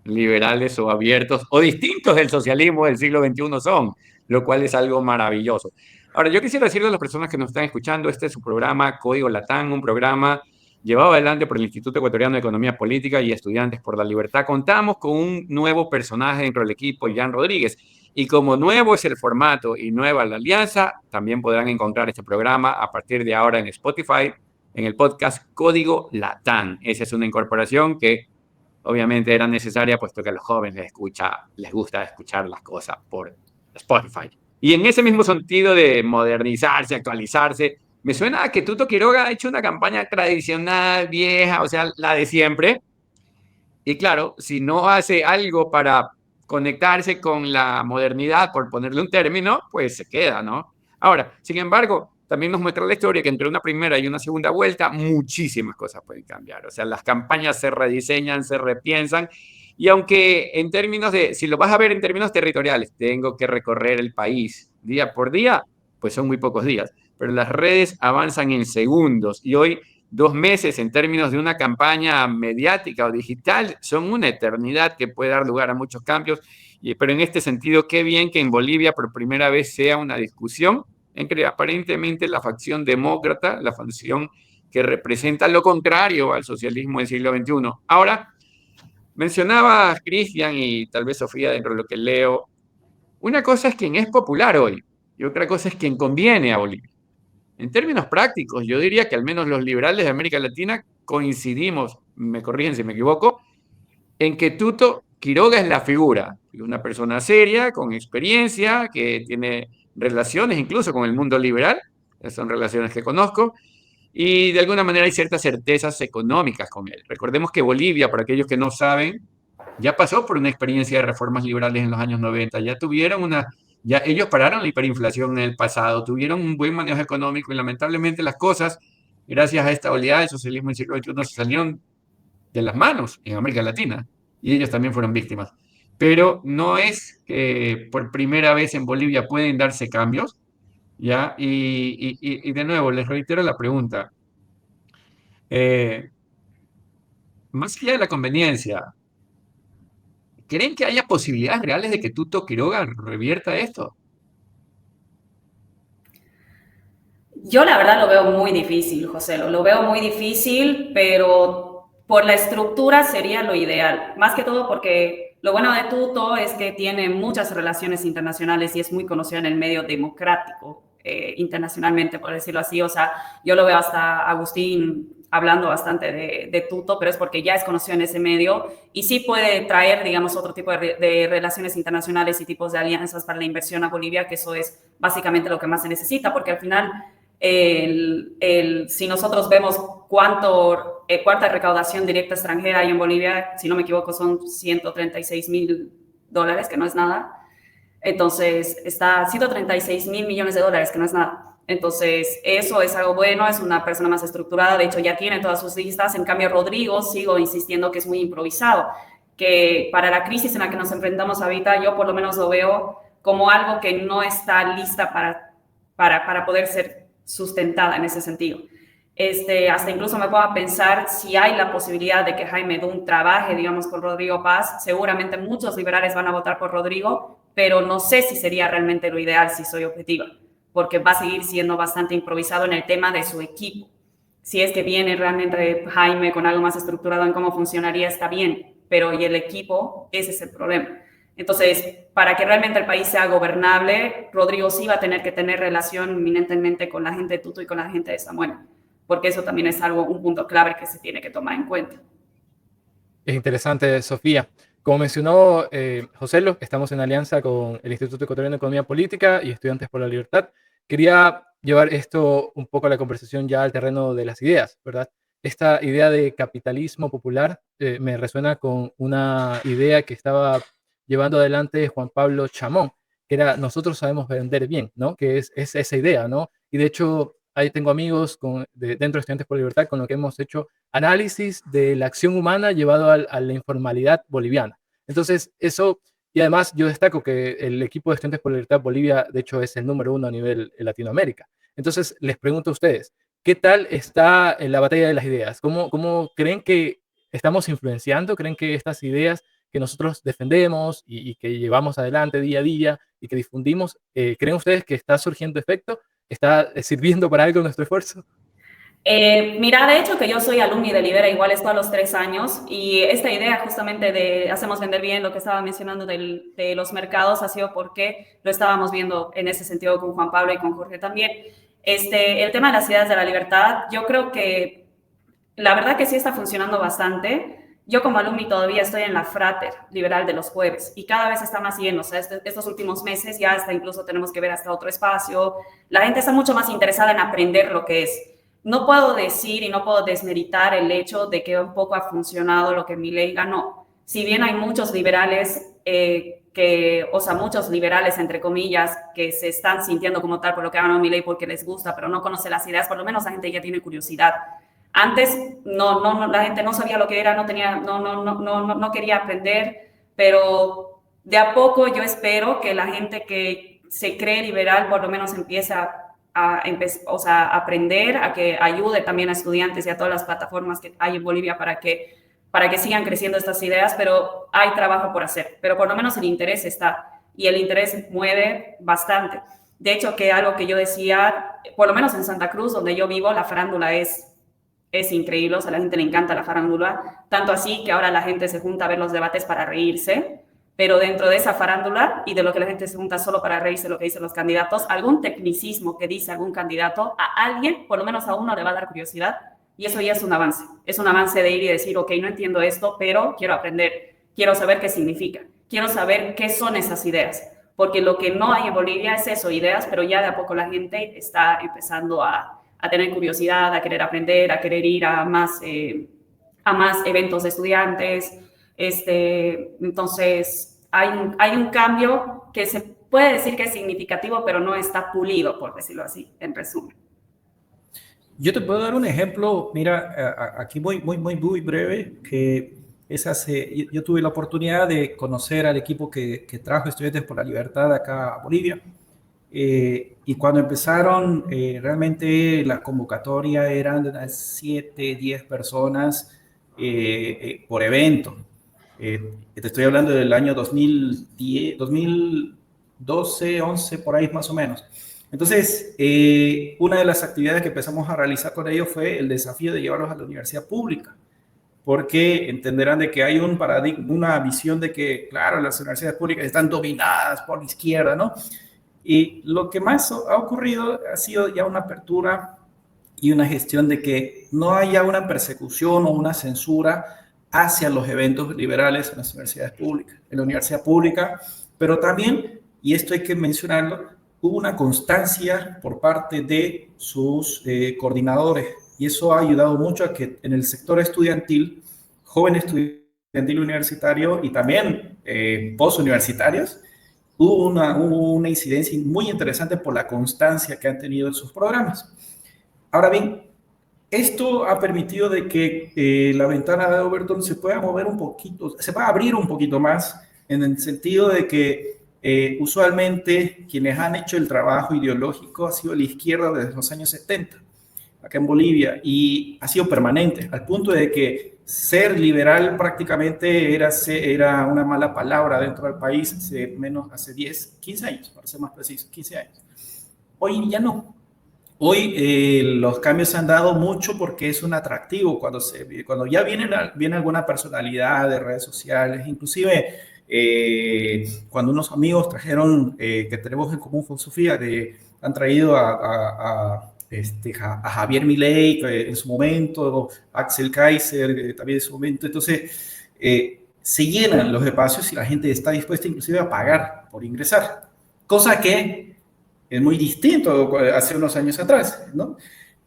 Speaker 4: liberales o abiertos o distintos del socialismo del siglo XXI son, lo cual es algo maravilloso. Ahora, yo quisiera decirle a las personas que nos están escuchando, este es su programa Código Latán, un programa llevado adelante por el Instituto Ecuatoriano de Economía Política y Estudiantes por la Libertad. Contamos con un nuevo personaje dentro del equipo, Jan Rodríguez, y como nuevo es el formato y nueva la alianza, también podrán encontrar este programa a partir de ahora en Spotify, en el podcast Código Latán. Esa es una incorporación que obviamente era necesaria, puesto que a los jóvenes les gusta escuchar las cosas por Spotify. Y en ese mismo sentido de modernizarse, actualizarse, me suena a que Tuto Quiroga ha hecho una campaña tradicional, vieja, o sea, la de siempre. Y claro, si no hace algo para conectarse con la modernidad, por ponerle un término, pues se queda, ¿no? Ahora, sin embargo, también nos muestra la historia que entre una primera y una segunda vuelta, muchísimas cosas pueden cambiar. O sea, las campañas se rediseñan, se repiensan. Y aunque en términos de, si lo vas a ver en términos territoriales, tengo que recorrer el país día por día, pues son muy pocos días. Pero las redes avanzan en segundos y hoy 2 meses en términos de una campaña mediática o digital son una eternidad que puede dar lugar a muchos cambios. Pero en este sentido, qué bien que en Bolivia por primera vez sea una discusión entre aparentemente la facción demócrata, la facción que representa lo contrario al socialismo del siglo XXI. Ahora, mencionaba Cristian y tal vez Sofía dentro de lo que leo, una cosa es quien es popular hoy y otra cosa es quien conviene a Bolivia. En términos prácticos, yo diría que al menos los liberales de América Latina coincidimos, me corrigen si me equivoco, en que Tuto Quiroga es la figura, una persona seria, con experiencia, que tiene relaciones incluso con el mundo liberal, son relaciones que conozco, y de alguna manera hay ciertas certezas económicas con él. Recordemos que Bolivia, para aquellos que no saben, ya pasó por una experiencia de reformas liberales en los años 90, ya ellos pararon la hiperinflación en el pasado, tuvieron un buen manejo económico y lamentablemente las cosas, gracias a esta oleada del socialismo del siglo XXI, se salieron de las manos en América Latina y ellos también fueron víctimas. Pero no es que por primera vez en Bolivia pueden darse cambios, ¿ya? Y de nuevo, les reitero la pregunta. Más allá de la conveniencia, ¿creen que haya posibilidades reales de que Tuto Quiroga revierta esto?
Speaker 1: Yo la verdad lo veo muy difícil, José, lo veo muy difícil, pero por la estructura sería lo ideal. Más que todo porque lo bueno de Tuto es que tiene muchas relaciones internacionales y es muy conocido en el medio democrático, internacionalmente, por decirlo así. O sea, yo lo veo hasta Agustín hablando bastante de Tuto, pero es porque ya es conocido en ese medio y sí puede traer, digamos, otro tipo de relaciones internacionales y tipos de alianzas para la inversión a Bolivia, que eso es básicamente lo que más se necesita, porque al final, si nosotros vemos cuánta recaudación directa extranjera hay en Bolivia, si no me equivoco, son $136.000, que no es nada. Entonces, está $136 millones, que no es nada. Entonces, eso es algo bueno, es una persona más estructurada, de hecho ya tiene todas sus listas. En cambio, Rodrigo, sigo insistiendo que es muy improvisado, que para la crisis en la que nos enfrentamos ahorita, yo por lo menos lo veo como algo que no está lista para poder ser sustentada en ese sentido. Hasta incluso me puedo pensar si hay la posibilidad de que Jaime Dunn trabaje, digamos, con Rodrigo Paz. Seguramente muchos liberales van a votar por Rodrigo, pero no sé si sería realmente lo ideal, si soy objetiva, porque va a seguir siendo bastante improvisado en el tema de su equipo. Si es que viene realmente Jaime con algo más estructurado en cómo funcionaría, está bien, pero ¿y el equipo? Ese es el problema. Entonces, para que realmente el país sea gobernable, Rodrigo sí va a tener que tener relación eminentemente con la gente de Tuto y con la gente de Samuel, porque eso también es un punto clave que se tiene que tomar en cuenta.
Speaker 5: Es interesante, Sofía. Como mencionó José, estamos en alianza con el Instituto Ecuatoriano de Economía Política y Estudiantes por la Libertad. Quería llevar esto un poco a la conversación ya al terreno de las ideas, ¿verdad? Esta idea de capitalismo popular me resuena con una idea que estaba llevando adelante Juan Pablo Chamón, que era nosotros sabemos vender bien, ¿no? Que es esa idea, ¿no? Y de hecho, ahí tengo amigos dentro de Estudiantes por la Libertad con los que hemos hecho análisis de la acción humana llevado a la informalidad boliviana. Entonces, eso, y además yo destaco que el equipo de Estudiantes por la Libertad Bolivia, de hecho, es el número 1 a nivel Latinoamérica. Entonces, les pregunto a ustedes, ¿qué tal está en la batalla de las ideas? ¿Cómo creen que estamos influenciando? ¿Creen que estas ideas que nosotros defendemos y que llevamos adelante día a día y que difundimos, creen ustedes que está surgiendo efecto? ¿Está sirviendo para algo nuestro esfuerzo?
Speaker 1: Mira, de hecho que yo soy alumni de Libera, igual esto a los 3 años, y esta idea justamente de hacemos vender bien, lo que estaba mencionando de los mercados, ha sido porque lo estábamos viendo en ese sentido con Juan Pablo y con Jorge también. El tema de las ideas de la libertad, yo creo que la verdad que sí está funcionando bastante. Yo como alumni todavía estoy en la Frater Liberal de los jueves y cada vez está más lleno. O sea, estos últimos meses ya hasta incluso tenemos que ver hasta otro espacio. La gente está mucho más interesada en aprender lo que es. No puedo decir y no puedo desmeritar el hecho de que un poco ha funcionado lo que Milei ganó. Si bien hay muchos liberales muchos liberales, entre comillas, que se están sintiendo como tal por lo que ganó Milei porque les gusta, pero no conoce las ideas, por lo menos la gente ya tiene curiosidad. Antes la gente no sabía lo que era, no quería aprender, pero de a poco yo espero que la gente que se cree liberal por lo menos empiece a aprender, a que ayude también a estudiantes y a todas las plataformas que hay en Bolivia para que sigan creciendo estas ideas, pero hay trabajo por hacer, pero por lo menos el interés está y el interés mueve bastante. De hecho, que algo que yo decía, por lo menos en Santa Cruz, donde yo vivo, la farándula es increíble, o sea, a la gente le encanta la farándula, tanto así que ahora la gente se junta a ver los debates para reírse, pero dentro de esa farándula y de lo que la gente se junta solo para reírse, lo que dicen los candidatos, algún tecnicismo que dice algún candidato, a alguien, por lo menos a uno le va a dar curiosidad, y eso ya es un avance de ir y decir, ok, no entiendo esto, pero quiero aprender, quiero saber qué significa, quiero saber qué son esas ideas, porque lo que no hay en Bolivia es eso, ideas, pero ya de a poco la gente está empezando a tener curiosidad, a querer aprender, a querer ir a más eventos de estudiantes. Entonces, hay un cambio que se puede decir que es significativo, pero no está pulido, por decirlo así, en resumen.
Speaker 2: Yo te puedo dar un ejemplo, mira, aquí muy breve, que yo tuve la oportunidad de conocer al equipo que trajo Estudiantes por la Libertad acá a Bolivia. Y cuando empezaron, realmente la convocatoria eran de unas 7, 10 personas por evento. Te estoy hablando del año 2010, 2012, 11, por ahí más o menos. Entonces, una de las actividades que empezamos a realizar con ellos fue el desafío de llevarlos a la universidad pública, porque entenderán de que hay un paradigma, una visión de que, claro, las universidades públicas están dominadas por la izquierda, ¿no? Y lo que más ha ocurrido ha sido ya una apertura y una gestión de que no haya una persecución o una censura hacia los eventos liberales en las universidades públicas, en la universidad pública, pero también, y esto hay que mencionarlo, hubo una constancia por parte de sus coordinadores, y eso ha ayudado mucho a que en el sector estudiantil, joven estudiantil universitario y también postuniversitarios, hubo una incidencia muy interesante por la constancia que han tenido en sus programas. Ahora bien, esto ha permitido de que la ventana de Overton se pueda mover un poquito, se va a abrir un poquito más, en el sentido de que usualmente quienes han hecho el trabajo ideológico ha sido la izquierda desde los años 70, acá en Bolivia, y ha sido permanente, al punto de que ser liberal prácticamente era una mala palabra dentro del país hace 10, 15 años, para ser más preciso, 15 años. Hoy ya no. Hoy los cambios se han dado mucho porque es un atractivo cuando ya viene alguna personalidad de redes sociales, inclusive cuando unos amigos trajeron, que tenemos en común con Sofía, han traído a Javier Milei en su momento, Axel Kaiser también en su momento, entonces se llenan los espacios y la gente está dispuesta inclusive a pagar por ingresar, cosa que es muy distinto hace unos años atrás, ¿no?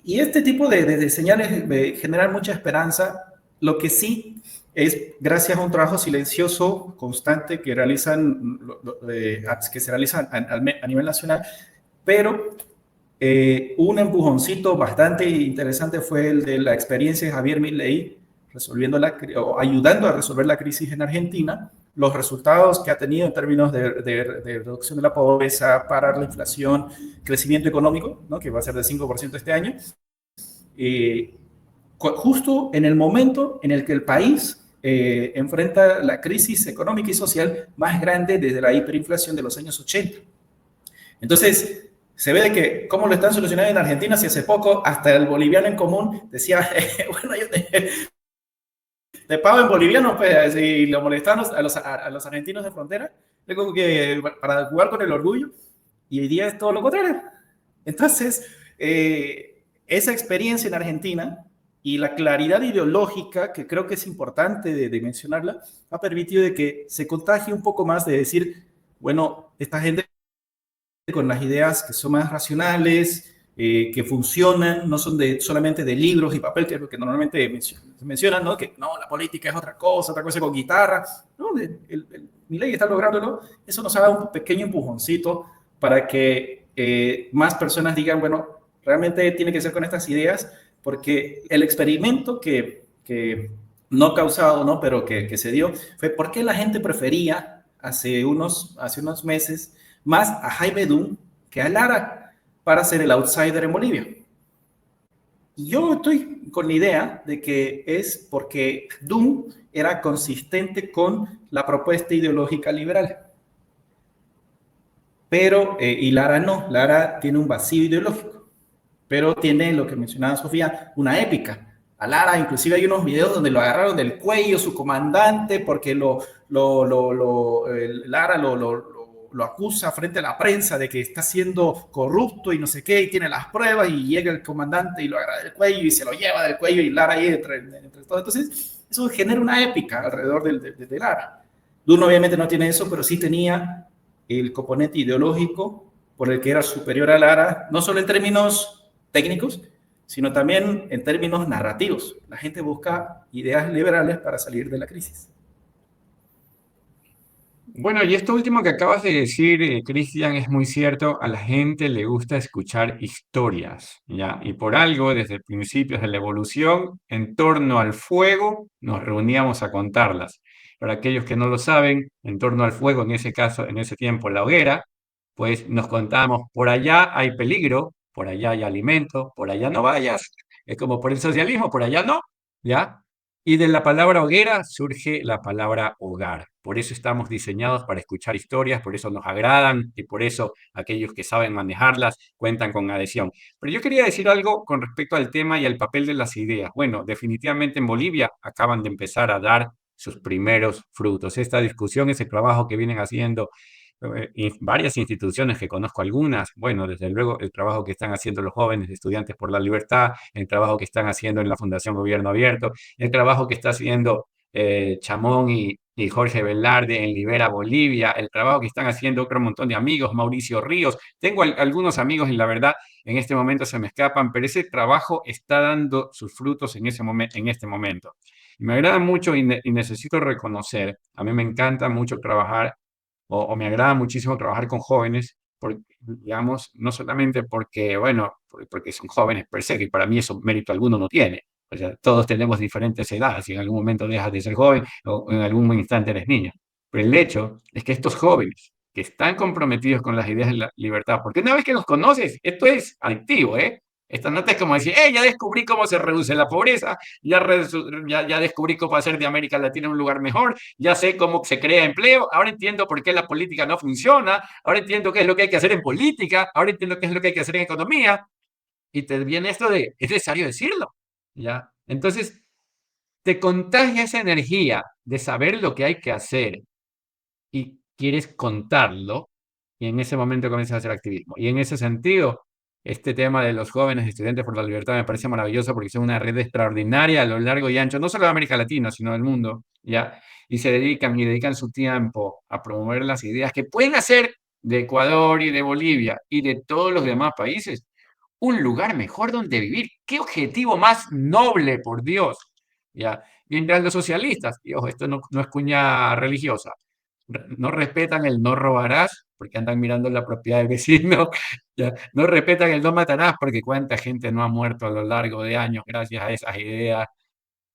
Speaker 2: Y este tipo de señales generan mucha esperanza. Lo que sí es gracias a un trabajo silencioso, constante, que se realiza a nivel nacional, pero un empujoncito bastante interesante fue el de la experiencia de Javier Milei ayudando a resolver la crisis en Argentina, los resultados que ha tenido en términos de reducción de la pobreza, parar la inflación, crecimiento económico, ¿no? Que va a ser de 5% este año, justo en el momento en el que el país enfrenta la crisis económica y social más grande desde la hiperinflación de los años 80. Entonces, se ve de que cómo lo están solucionando en Argentina, si hace poco hasta el boliviano en común decía, bueno, yo te pago en boliviano, pues, y lo molestaban a los argentinos de frontera, como que para jugar con el orgullo, y hoy día es todo lo contrario. Entonces, esa experiencia en Argentina y la claridad ideológica, que creo que es importante de mencionarla, ha permitido de que se contagie un poco más de decir, bueno, esta gente con las ideas que son más racionales, que funcionan, no son solamente de libros y papel, que es lo que normalmente se mencionan, ¿no? Que no, la política es otra cosa con guitarra. No, Milei está lográndolo. Eso nos ha dado un pequeño empujoncito para que más personas digan, bueno, realmente tiene que ser con estas ideas, porque el experimento que no causado, ¿no? Pero que se dio, fue por qué la gente prefería hace unos meses más a Jaime Dunn que a Lara para ser el outsider en Bolivia. Y yo estoy con la idea de que es porque Dunn era consistente con la propuesta ideológica liberal. Pero, y Lara no, Lara tiene un vacío ideológico, pero tiene lo que mencionaba Sofía, una épica. A Lara, inclusive hay unos videos donde lo agarraron del cuello su comandante porque Lara lo acusa frente a la prensa de que está siendo corrupto y no sé qué, y tiene las pruebas, y llega el comandante y lo agarra del cuello y se lo lleva del cuello, y Lara ahí entre todo. Entonces, eso genera una épica alrededor de Lara. Dunn obviamente no tiene eso, pero sí tenía el componente ideológico por el que era superior a Lara, no solo en términos técnicos, sino también en términos narrativos. La gente busca ideas liberales para salir de la crisis.
Speaker 4: Bueno, y esto último que acabas de decir, Cristian, es muy cierto. A la gente le gusta escuchar historias, ¿ya? Y por algo, desde principios de la evolución, en torno al fuego, nos reuníamos a contarlas. Para aquellos que no lo saben, en torno al fuego, en ese caso, en ese tiempo, la hoguera, pues nos contábamos, por allá hay peligro, por allá hay alimento, por allá no vayas. Es como por el socialismo, por allá no, ¿ya? Y de la palabra hoguera surge la palabra hogar. Por eso estamos diseñados para escuchar historias, por eso nos agradan y por eso aquellos que saben manejarlas cuentan con adhesión. Pero yo quería decir algo con respecto al tema y al papel de las ideas. Bueno, definitivamente en Bolivia acaban de empezar a dar sus primeros frutos. Esta discusión, ese trabajo que vienen haciendo varias instituciones, que conozco algunas, bueno, desde luego el trabajo que están haciendo los jóvenes Estudiantes por la Libertad, el trabajo que están haciendo en la Fundación Gobierno Abierto, el trabajo que está haciendo Chamón y Jorge Velarde en Libera Bolivia, el trabajo que están haciendo otro montón de amigos, Mauricio Ríos. Tengo algunos amigos y la verdad en este momento se me escapan, pero ese trabajo está dando sus frutos en este momento. Y me agrada mucho y necesito reconocer, a mí me encanta mucho trabajar o me agrada muchísimo trabajar con jóvenes, digamos, no solamente porque, bueno, porque son jóvenes per se, que para mí eso mérito alguno no tiene. O sea, todos tenemos diferentes edades y en algún momento dejas de ser joven o en algún instante eres niño. Pero el hecho es que estos jóvenes que están comprometidos con las ideas de la libertad, porque una vez que los conoces, esto es adictivo, ¿eh? Esta nota es como decir, ya descubrí cómo se reduce la pobreza, ya descubrí cómo hacer de América Latina un lugar mejor, ya sé cómo se crea empleo, ahora entiendo por qué la política no funciona, ahora entiendo qué es lo que hay que hacer en política, ahora entiendo qué es lo que hay que hacer en economía. y te viene esto de, es necesario decirlo, ¿ya? Entonces, te contagia esa energía de saber lo que hay que hacer y quieres contarlo, y en ese momento comienzas a hacer activismo. Y en ese sentido, este tema de los jóvenes estudiantes por la libertad me parece maravilloso porque son una red extraordinaria a lo largo y ancho, no solo de América Latina, sino del mundo, ¿ya? Y se dedican su tiempo a promover las ideas que pueden hacer de Ecuador y de Bolivia y de todos los demás países un lugar mejor donde vivir. ¿Qué objetivo más noble, por Dios? ¿Ya? Mientras los socialistas, y ojo, esto no es cuña religiosa, no respetan el no robarás porque andan mirando la propiedad del vecino, ¿ya? No respetan el no matarás porque cuánta gente no ha muerto a lo largo de años gracias a esas ideas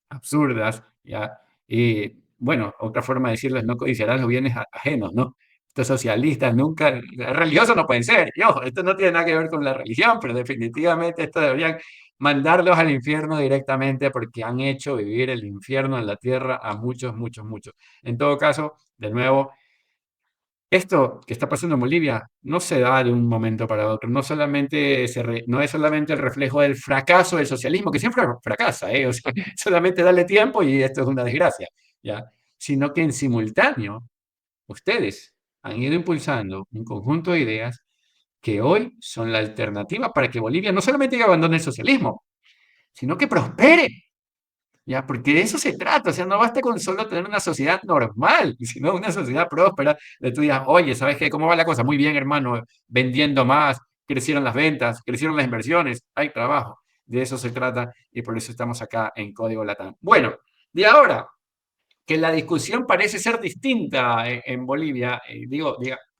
Speaker 4: absurdas, ¿ya? Y bueno, otra forma de decirlo es no codiciarás los bienes ajenos, ¿no? Estos socialistas nunca, religiosos no pueden ser, y ojo, esto no tiene nada que ver con la religión, pero definitivamente esto deberían mandarlos al infierno directamente porque han hecho vivir el infierno en la tierra a muchos, muchos, muchos. En todo caso, de nuevo, esto que está pasando en Bolivia no se da de un momento para otro, no no es solamente el reflejo del fracaso del socialismo, que siempre fracasa, ¿eh? O sea, solamente darle tiempo y esto es una desgracia, ¿ya? Sino que en simultáneo ustedes han ido impulsando un conjunto de ideas que hoy son la alternativa para que Bolivia no solamente abandone el socialismo, sino que prospere. Ya, porque de eso se trata, o sea, no basta con solo tener una sociedad normal, sino una sociedad próspera, de tú digas, oye, ¿sabes qué? ¿Cómo va la cosa? Muy bien, hermano, vendiendo más, crecieron las ventas, crecieron las inversiones, hay trabajo. De eso se trata y por eso estamos acá en Código Latam. Bueno, de ahora que la discusión parece ser distinta en Bolivia,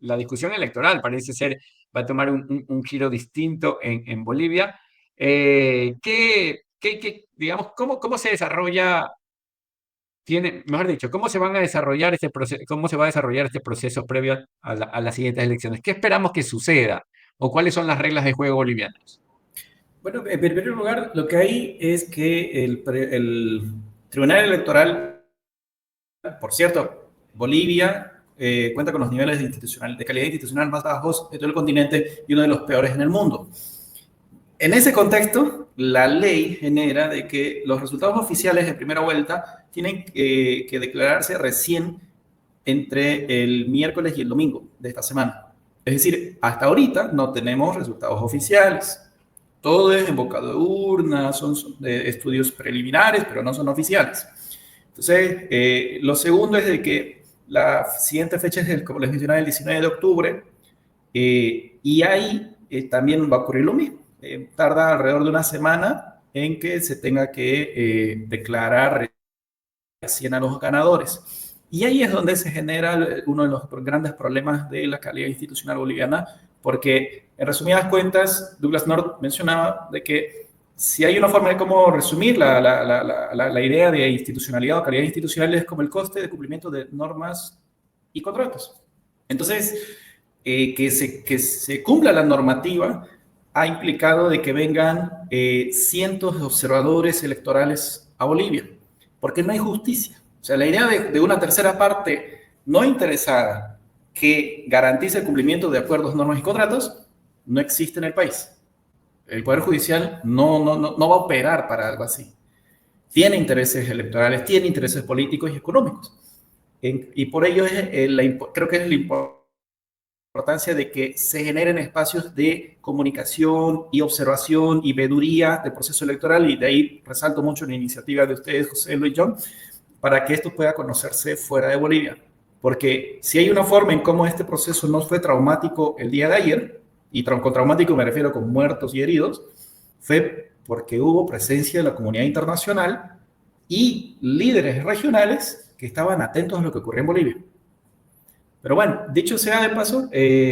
Speaker 4: la discusión electoral parece ser, va a tomar un giro distinto en Bolivia. Digamos, cómo se desarrolla, mejor dicho, cómo se van a desarrollar este proceso, cómo se va a desarrollar este proceso previo a las siguientes elecciones? ¿Qué esperamos que suceda? ¿O cuáles son las reglas de juego bolivianas?
Speaker 2: Bueno, en primer lugar, lo que hay es que el Tribunal Electoral, por cierto, Bolivia cuenta con los niveles de calidad institucional más bajos de todo el continente y uno de los peores en el mundo. En ese contexto, la ley genera de que los resultados oficiales de primera vuelta tienen que declararse recién entre el miércoles y el domingo de esta semana. Es decir, hasta ahorita no tenemos resultados oficiales. Todo es en boca de urna, son estudios preliminares, pero no son oficiales. Entonces, lo segundo es de que la siguiente fecha es, como les mencionaba, el 19 de octubre, y ahí también va a ocurrir lo mismo. Tarda alrededor de una semana en que se tenga que declarar recién a los ganadores. Y ahí es donde se genera uno de los grandes problemas de la calidad institucional boliviana, porque en resumidas cuentas, Douglas North mencionaba de que si hay una forma de cómo resumir la idea de institucionalidad o calidad institucional es como el coste de cumplimiento de normas y contratos. Entonces, que se cumpla la normativa ha implicado de que vengan cientos de observadores electorales a Bolivia, porque no hay justicia. O sea, la idea de una tercera parte no interesada que garantice el cumplimiento de acuerdos, normas y contratos no existe en el país. El Poder Judicial no va a operar para algo así. Tiene intereses electorales, tiene intereses políticos y económicos. Y por ello creo que es la importancia de que se generen espacios de comunicación y observación y veeduría del proceso electoral, y de ahí resalto mucho la iniciativa de ustedes, José Luis John, para que esto pueda conocerse fuera de Bolivia. Porque si hay una forma en cómo este proceso no fue traumático el día de ayer, y con traumático me refiero con muertos y heridos, fue porque hubo presencia de la comunidad internacional y líderes regionales que estaban atentos a lo que ocurría en Bolivia. Pero bueno, dicho sea de paso,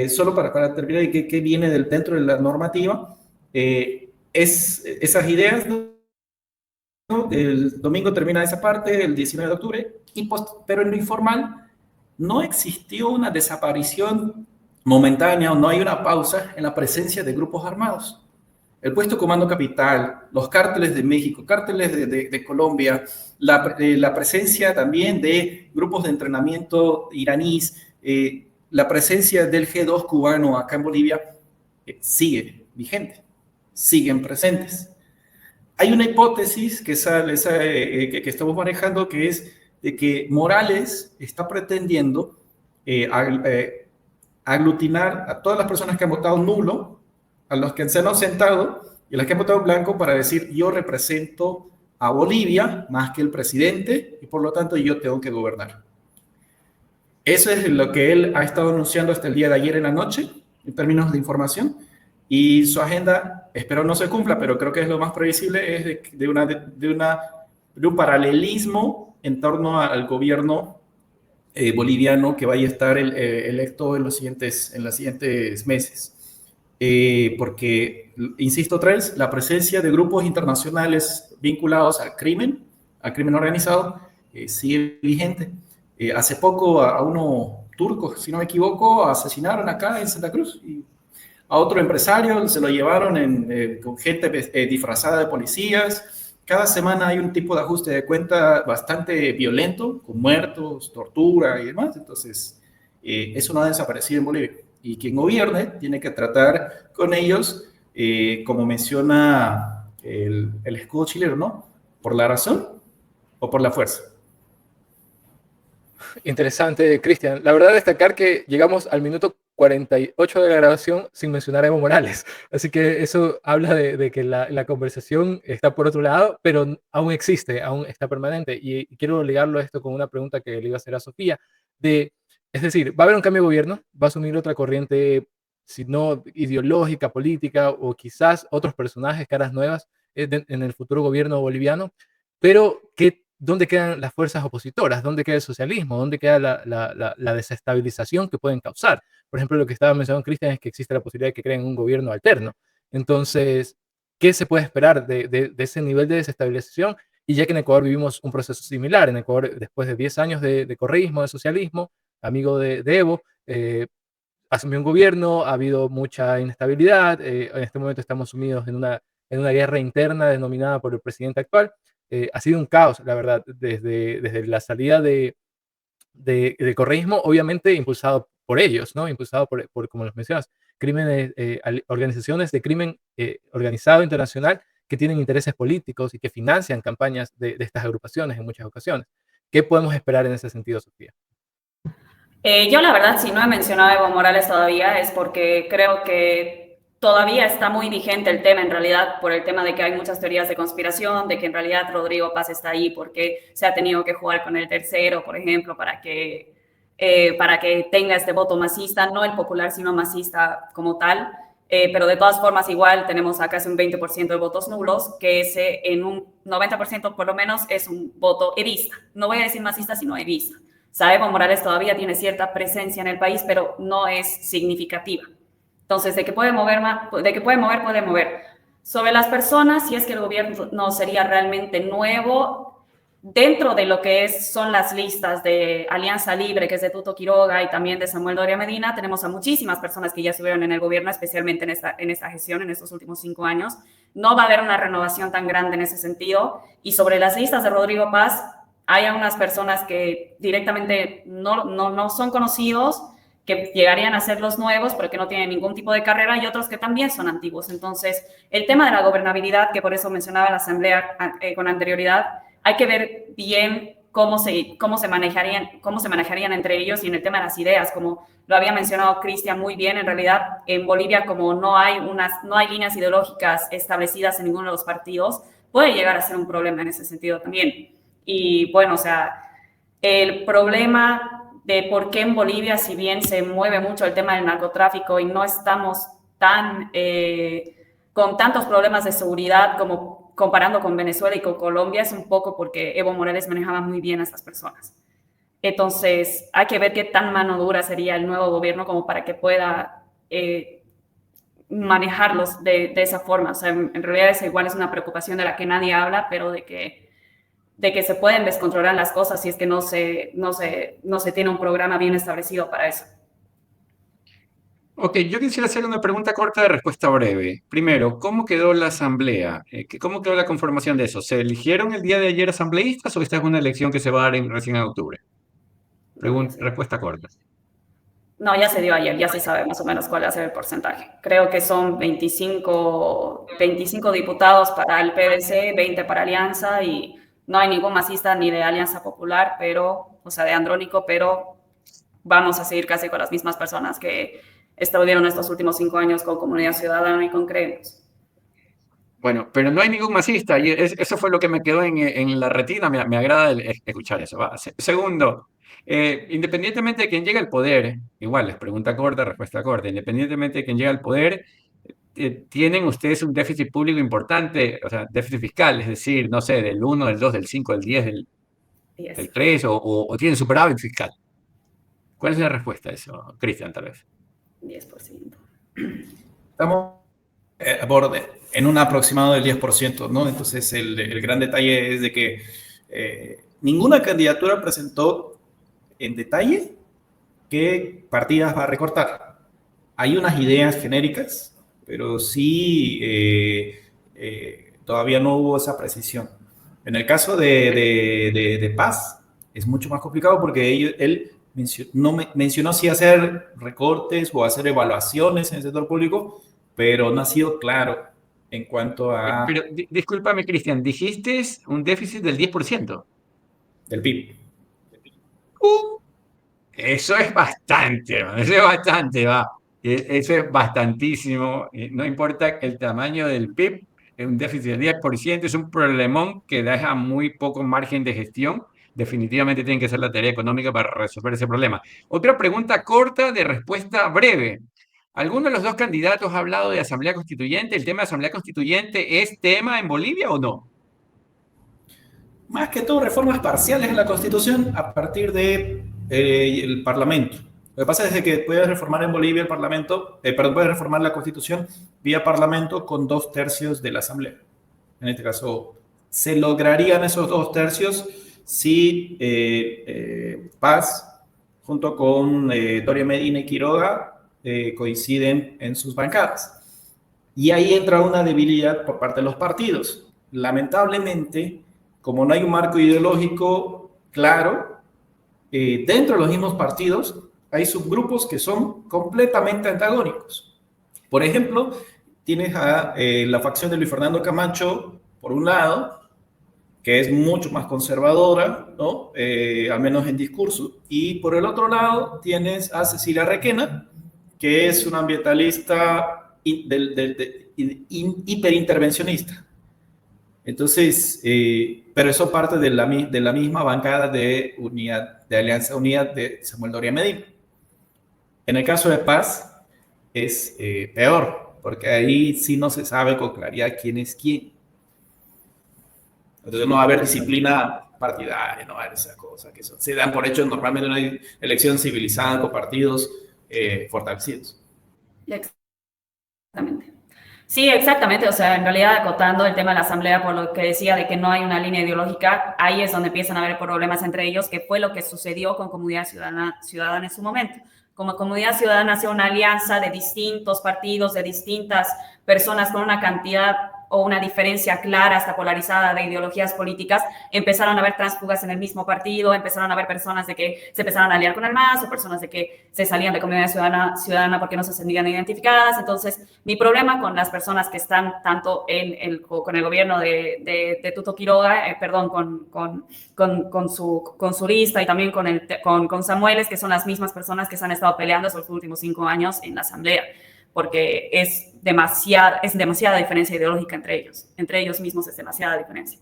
Speaker 2: solo para terminar de qué viene dentro de la normativa, esas ideas, ¿no? El domingo termina esa parte, el 19 de octubre, pero en lo informal no existió una desaparición momentánea o no hay una pausa en la presencia de grupos armados. El puesto Comando Capital, los cárteles de México, cárteles de Colombia, la presencia también de grupos de entrenamiento iraníes, la presencia del G2 cubano acá en Bolivia sigue vigente. siguen presentes. Hay una hipótesis que que estamos manejando, que es de que Morales está pretendiendo aglutinar a todas las personas que han votado nulo, a los que se han ausentado y a los que han votado blanco, para decir: yo represento a Bolivia más que el presidente y por lo tanto yo tengo que gobernar. Eso es lo que él ha estado anunciando hasta el día de ayer en la noche, en términos de información, y su agenda, espero no se cumpla, pero creo que es lo más previsible, es de un paralelismo en torno al gobierno boliviano que vaya a estar electo en los siguientes meses. Porque, insisto otra vez, la presencia de grupos internacionales vinculados al crimen organizado, sigue vigente. Hace poco a uno turco, si no me equivoco, asesinaron acá en Santa Cruz, y a otro empresario se lo llevaron con gente disfrazada de policías. Cada semana hay un tipo de ajuste de cuenta bastante violento, con muertos, tortura y demás. Entonces, eso no ha desaparecido en Bolivia. Y quien gobierne tiene que tratar con ellos, como menciona el escudo chileno, ¿no? ¿Por la razón o por la fuerza?
Speaker 5: Interesante, Cristian. La verdad, destacar que llegamos al minuto 48 de la grabación sin mencionar a Evo Morales. Así que eso habla de que la conversación está por otro lado, pero aún existe, aún está permanente. Y quiero ligarlo a esto con una pregunta que le iba a hacer a Sofía. Es decir, va a haber un cambio de gobierno, va a asumir otra corriente, si no ideológica, política, o quizás otros personajes, caras nuevas en el futuro gobierno boliviano, pero ¿dónde quedan las fuerzas opositoras? ¿Dónde queda el socialismo? ¿Dónde queda la desestabilización que pueden causar? Por ejemplo, lo que estaba mencionando Cristian es que existe la posibilidad de que creen un gobierno alterno. Entonces, ¿qué se puede esperar de ese nivel de desestabilización? Y ya que en Ecuador vivimos un proceso similar, en Ecuador, después de 10 años de correísmo, de socialismo, amigo de Evo, asumió un gobierno, ha habido mucha inestabilidad, en este momento estamos sumidos en una guerra interna denominada por el presidente actual. Ha sido un caos, la verdad, desde la salida del correísmo, obviamente impulsado por ellos, ¿no? Impulsado por como los mencionas, crímenes, organizaciones de crimen organizado internacional que tienen intereses políticos y que financian campañas de estas agrupaciones en muchas ocasiones. ¿Qué podemos esperar en ese sentido, Sofía?
Speaker 1: Yo la verdad, si no he mencionado a Evo Morales todavía, es porque creo que todavía está muy vigente el tema, en realidad, por el tema de que hay muchas teorías de conspiración, de que en realidad Rodrigo Paz está ahí porque se ha tenido que jugar con el tercero, por ejemplo, para que tenga este voto masista, no el popular, sino masista como tal. Pero de todas formas, igual tenemos a casi un 20% de votos nulos, que ese en un 90% por lo menos es un voto evista. No voy a decir masista, sino evista. O sea, Evo Morales todavía tiene cierta presencia en el país, pero no es significativa. Entonces, de que puede mover, puede mover. Sobre las personas, si es que el gobierno no sería realmente nuevo, dentro de lo que son las listas de Alianza Libre, que es de Tuto Quiroga y también de Samuel Doria Medina, tenemos a muchísimas personas que ya estuvieron en el gobierno, especialmente en esta gestión, en estos últimos 5 años. No va a haber una renovación tan grande en ese sentido. Y sobre las listas de Rodrigo Paz, hay unas personas que directamente no son conocidos, que llegarían a ser los nuevos, pero que no tienen ningún tipo de carrera, y otros que también son antiguos. Entonces, el tema de la gobernabilidad, que por eso mencionaba la Asamblea con anterioridad, hay que ver bien cómo se manejarían entre ellos, y en el tema de las ideas, como lo había mencionado Cristian muy bien, en realidad en Bolivia, como no hay líneas ideológicas establecidas en ninguno de los partidos, puede llegar a ser un problema en ese sentido también. Y bueno, o sea, el problema de por qué en Bolivia, si bien se mueve mucho el tema del narcotráfico y no estamos con tantos problemas de seguridad como comparando con Venezuela y con Colombia, es un poco porque Evo Morales manejaba muy bien a estas personas. Entonces, hay que ver qué tan mano dura sería el nuevo gobierno como para que pueda manejarlos de esa forma. O sea, en realidad igual es una preocupación de la que nadie habla, pero de que se pueden descontrolar las cosas si es que no se tiene un programa bien establecido para eso.
Speaker 4: Ok, yo quisiera hacer una pregunta corta de respuesta breve. Primero, ¿cómo quedó la asamblea? ¿Cómo quedó la conformación de eso? ¿Se eligieron el día de ayer asambleístas o esta es una elección que se va a dar recién en octubre? Respuesta corta.
Speaker 1: No, ya se dio ayer, ya se sabe más o menos cuál va a ser el porcentaje. Creo que son 25 diputados para el PDC, 20 para Alianza y no hay ningún masista ni de Alianza Popular, pero, o sea, de Andrónico, pero vamos a seguir casi con las mismas personas que estuvieron estos últimos 5 años con Comunidad Ciudadana y con Creemos.
Speaker 4: Bueno, pero no hay ningún masista y eso fue lo que me quedó en la retina. Me agrada escuchar eso. ¿Va? Segundo, independientemente de quién llega al poder, igual es pregunta corta, respuesta corta, independientemente de quién llega al poder, ¿tienen ustedes un déficit público importante, o sea, déficit fiscal, es decir, no sé, del 1, del 2, del 5, del 10, del 3, o tienen superávit fiscal? ¿Cuál es la respuesta a eso, Cristian, tal vez?
Speaker 1: 10%.
Speaker 2: Estamos a borde, en un aproximado del 10%, ¿no? Entonces, el gran detalle es de que ninguna candidatura presentó en detalle qué partidas va a recortar. Hay unas ideas genéricas, pero sí todavía no hubo esa precisión. En el caso de Paz, es mucho más complicado porque él mencionó si hacer recortes o hacer evaluaciones en el sector público, pero no ha sido claro en cuanto a...
Speaker 4: Pero discúlpame, Cristian, dijiste un déficit del 10%.
Speaker 2: Del PIB.
Speaker 4: Eso es bastante, eso es bastante, va. Eso es bastantísimo. No importa el tamaño del PIB, un déficit del 10% es un problemón que deja muy poco margen de gestión. Definitivamente tienen que hacer la tarea económica para resolver ese problema. Otra pregunta corta de respuesta breve. ¿Alguno de los dos candidatos ha hablado de Asamblea Constituyente? ¿El tema de Asamblea Constituyente es tema en Bolivia o no?
Speaker 2: Más que todo reformas parciales en la Constitución a partir de el Parlamento. Lo que pasa es que puedes reformar en Bolivia el Parlamento, perdón, puedes reformar la Constitución vía Parlamento con 2/3 de la Asamblea. En este caso, se lograrían esos 2/3 si Paz, junto con Doria Medina y Quiroga, coinciden en sus bancadas. Y ahí entra una debilidad por parte de los partidos. Lamentablemente, como no hay un marco ideológico claro, dentro de los mismos partidos hay subgrupos que son completamente antagónicos. Por ejemplo, tienes a la facción de Luis Fernando Camacho, por un lado, que es mucho más conservadora, ¿no? Al menos en discurso, y por el otro lado tienes a Cecilia Requena, que es una ambientalista hiperintervencionista. Entonces, pero eso parte de la misma bancada de Alianza Unida de Samuel Doria Medina. En el caso de Paz es peor, porque ahí sí no se sabe con claridad quién es quién. Entonces no va a haber disciplina partidaria, no va a haber esas cosas que se dan por hecho normalmente en una elección civilizada con partidos fortalecidos.
Speaker 1: Exactamente. Sí, exactamente. O sea, en realidad acotando el tema de la asamblea por lo que decía de que no hay una línea ideológica, ahí es donde empiezan a haber problemas entre ellos, que fue lo que sucedió con Comunidad Ciudadana en su momento. Como Comunidad Ciudadana hacía una alianza de distintos partidos, de distintas personas con una cantidad o una diferencia clara, hasta polarizada de ideologías políticas, empezaron a haber tránsfugas en el mismo partido, empezaron a haber personas de que se empezaron a aliar con el MAS o personas de que se salían de Comunidad Ciudadana porque no se sentían identificadas. Entonces, mi problema con las personas que están tanto con el gobierno de Tuto Quiroga, con su lista y también con Samuel, es que son las mismas personas que se han estado peleando estos últimos 5 años en la asamblea, porque es demasiada diferencia ideológica entre ellos mismos es demasiada diferencia.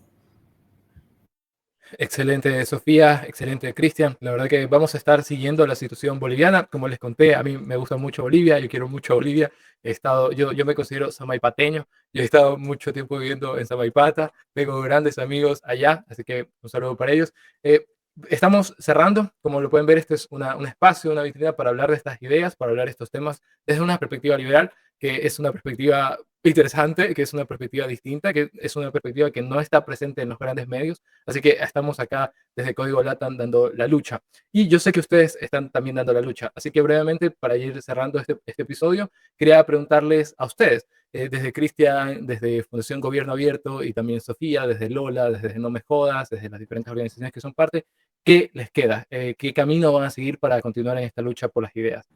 Speaker 5: Excelente, Sofía, excelente, Cristian. La verdad que vamos a estar siguiendo la situación boliviana. Como les conté, a mí me gusta mucho Bolivia, yo quiero mucho Bolivia. Yo me considero samaipateño, yo he estado mucho tiempo viviendo en Samaipata, tengo grandes amigos allá, así que un saludo para ellos. Estamos cerrando, como lo pueden ver, este es un espacio, una vitrina para hablar de estas ideas, para hablar de estos temas desde una perspectiva liberal, que es una perspectiva interesante, que es una perspectiva distinta, que es una perspectiva que no está presente en los grandes medios. Así que estamos acá desde Código LATAM dando la lucha. Y yo sé que ustedes están también dando la lucha. Así que brevemente, para ir cerrando este episodio, quería preguntarles a ustedes, desde Cristian, desde Fundación Gobierno Abierto y también Sofía, desde Lola, desde No Me Jodas, desde las diferentes organizaciones que son parte, ¿qué les queda? ¿Qué camino van a seguir para continuar en esta lucha por las ideas?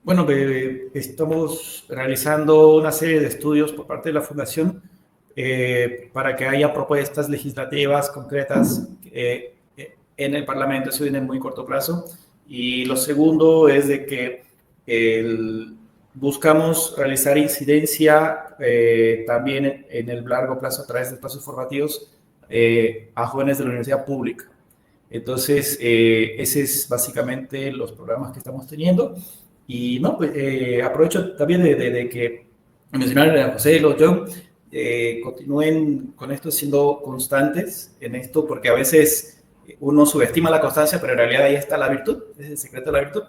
Speaker 2: Bueno, estamos realizando una serie de estudios por parte de la Fundación para que haya propuestas legislativas concretas en el Parlamento, eso viene en muy corto plazo. Y lo segundo es de que buscamos realizar incidencia también en el largo plazo a través de espacios formativos a jóvenes de la universidad pública. Entonces, ese es básicamente los programas que estamos teniendo. Y no, pues, aprovecho también de que mencionaron a José y los John, continúen con esto siendo constantes en esto, porque a veces uno subestima la constancia, pero en realidad ahí está la virtud, es el secreto de la virtud.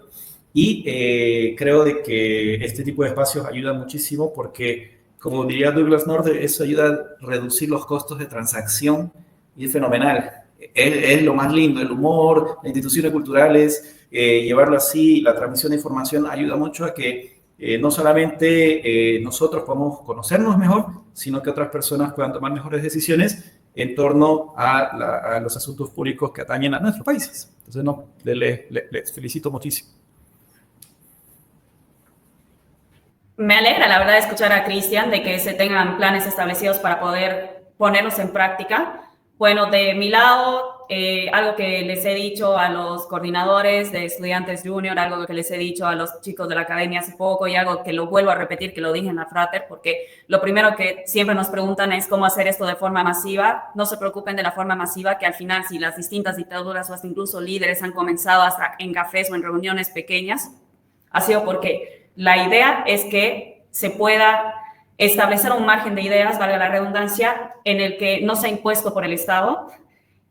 Speaker 2: Y creo de que este tipo de espacios ayuda muchísimo porque, como diría Douglas North, eso ayuda a reducir los costos de transacción y es fenomenal. Es lo más lindo, el humor, las instituciones culturales, llevarlo así, la transmisión de información ayuda mucho a que no solamente nosotros podamos conocernos mejor, sino que otras personas puedan tomar mejores decisiones en torno a los asuntos públicos que atañen a nuestros países. Entonces, no, les felicito muchísimo.
Speaker 1: Me alegra, la verdad, escuchar a Cristian de que se tengan planes establecidos para poder ponerlos en práctica. Bueno, de mi lado, algo que les he dicho a los coordinadores de estudiantes junior, algo que les he dicho a los chicos de la academia hace poco y algo que lo vuelvo a repetir, que lo dije en la Frater, porque lo primero que siempre nos preguntan es cómo hacer esto de forma masiva. No se preocupen de la forma masiva, que al final si las distintas dictaduras o hasta incluso líderes han comenzado hasta en cafés o en reuniones pequeñas, ha sido porque la idea es que se pueda establecer un margen de ideas, valga la redundancia, en el que no sea impuesto por el Estado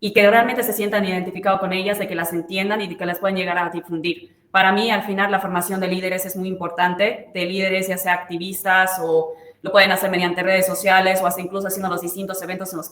Speaker 1: y que realmente se sientan identificados con ellas, de que las entiendan y de que las puedan llegar a difundir. Para mí, al final, la formación de líderes es muy importante, de líderes ya sea activistas o lo pueden hacer mediante redes sociales o hasta incluso haciendo los distintos eventos en los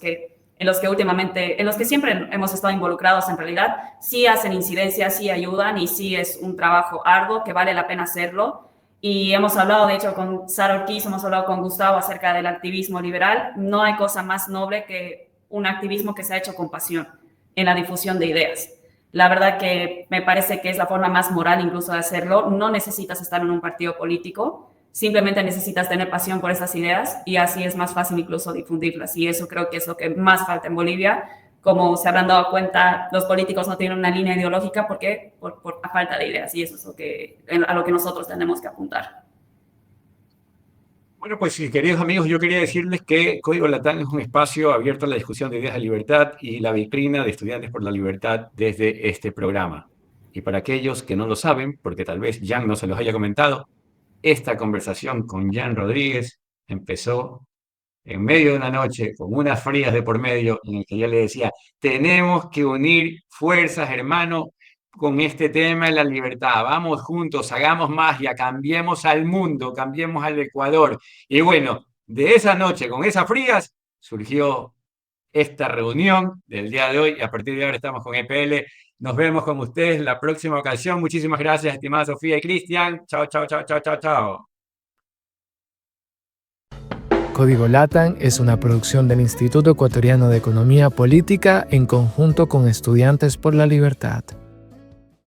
Speaker 1: que siempre hemos estado involucrados en realidad. Sí hacen incidencia, sí ayudan y sí es un trabajo arduo que vale la pena hacerlo. Y hemos hablado, de hecho, con Sara Ortiz, hemos hablado con Gustavo acerca del activismo liberal. No hay cosa más noble que un activismo que se ha hecho con pasión en la difusión de ideas. La verdad que me parece que es la forma más moral incluso de hacerlo. No necesitas estar en un partido político, simplemente necesitas tener pasión por esas ideas y así es más fácil incluso difundirlas. Y eso creo que es lo que más falta en Bolivia. Como se habrán dado cuenta, los políticos no tienen una línea ideológica porque por la falta de ideas, y eso es a lo que nosotros tenemos que apuntar.
Speaker 4: Bueno, pues queridos amigos, yo quería decirles que Código Latán es un espacio abierto a la discusión de ideas de libertad y la vitrina de Estudiantes por la Libertad desde este programa. Y para aquellos que no lo saben, porque tal vez Jan no se los haya comentado, esta conversación con Jan Rodríguez empezó en medio de una noche, con unas frías de por medio, en el que yo le decía, tenemos que unir fuerzas, hermano, con este tema de la libertad. Vamos juntos, hagamos magia, cambiemos al mundo, cambiemos al Ecuador. Y bueno, de esa noche, con esas frías, surgió esta reunión del día de hoy. Y a partir de ahora estamos con EPL. Nos vemos con ustedes la próxima ocasión. Muchísimas gracias, estimada Sofía y Cristian. Chao, chao, chao, chao, chao, chao.
Speaker 3: Código LATAM es una producción del Instituto Ecuatoriano de Economía Política en conjunto con Estudiantes por la Libertad.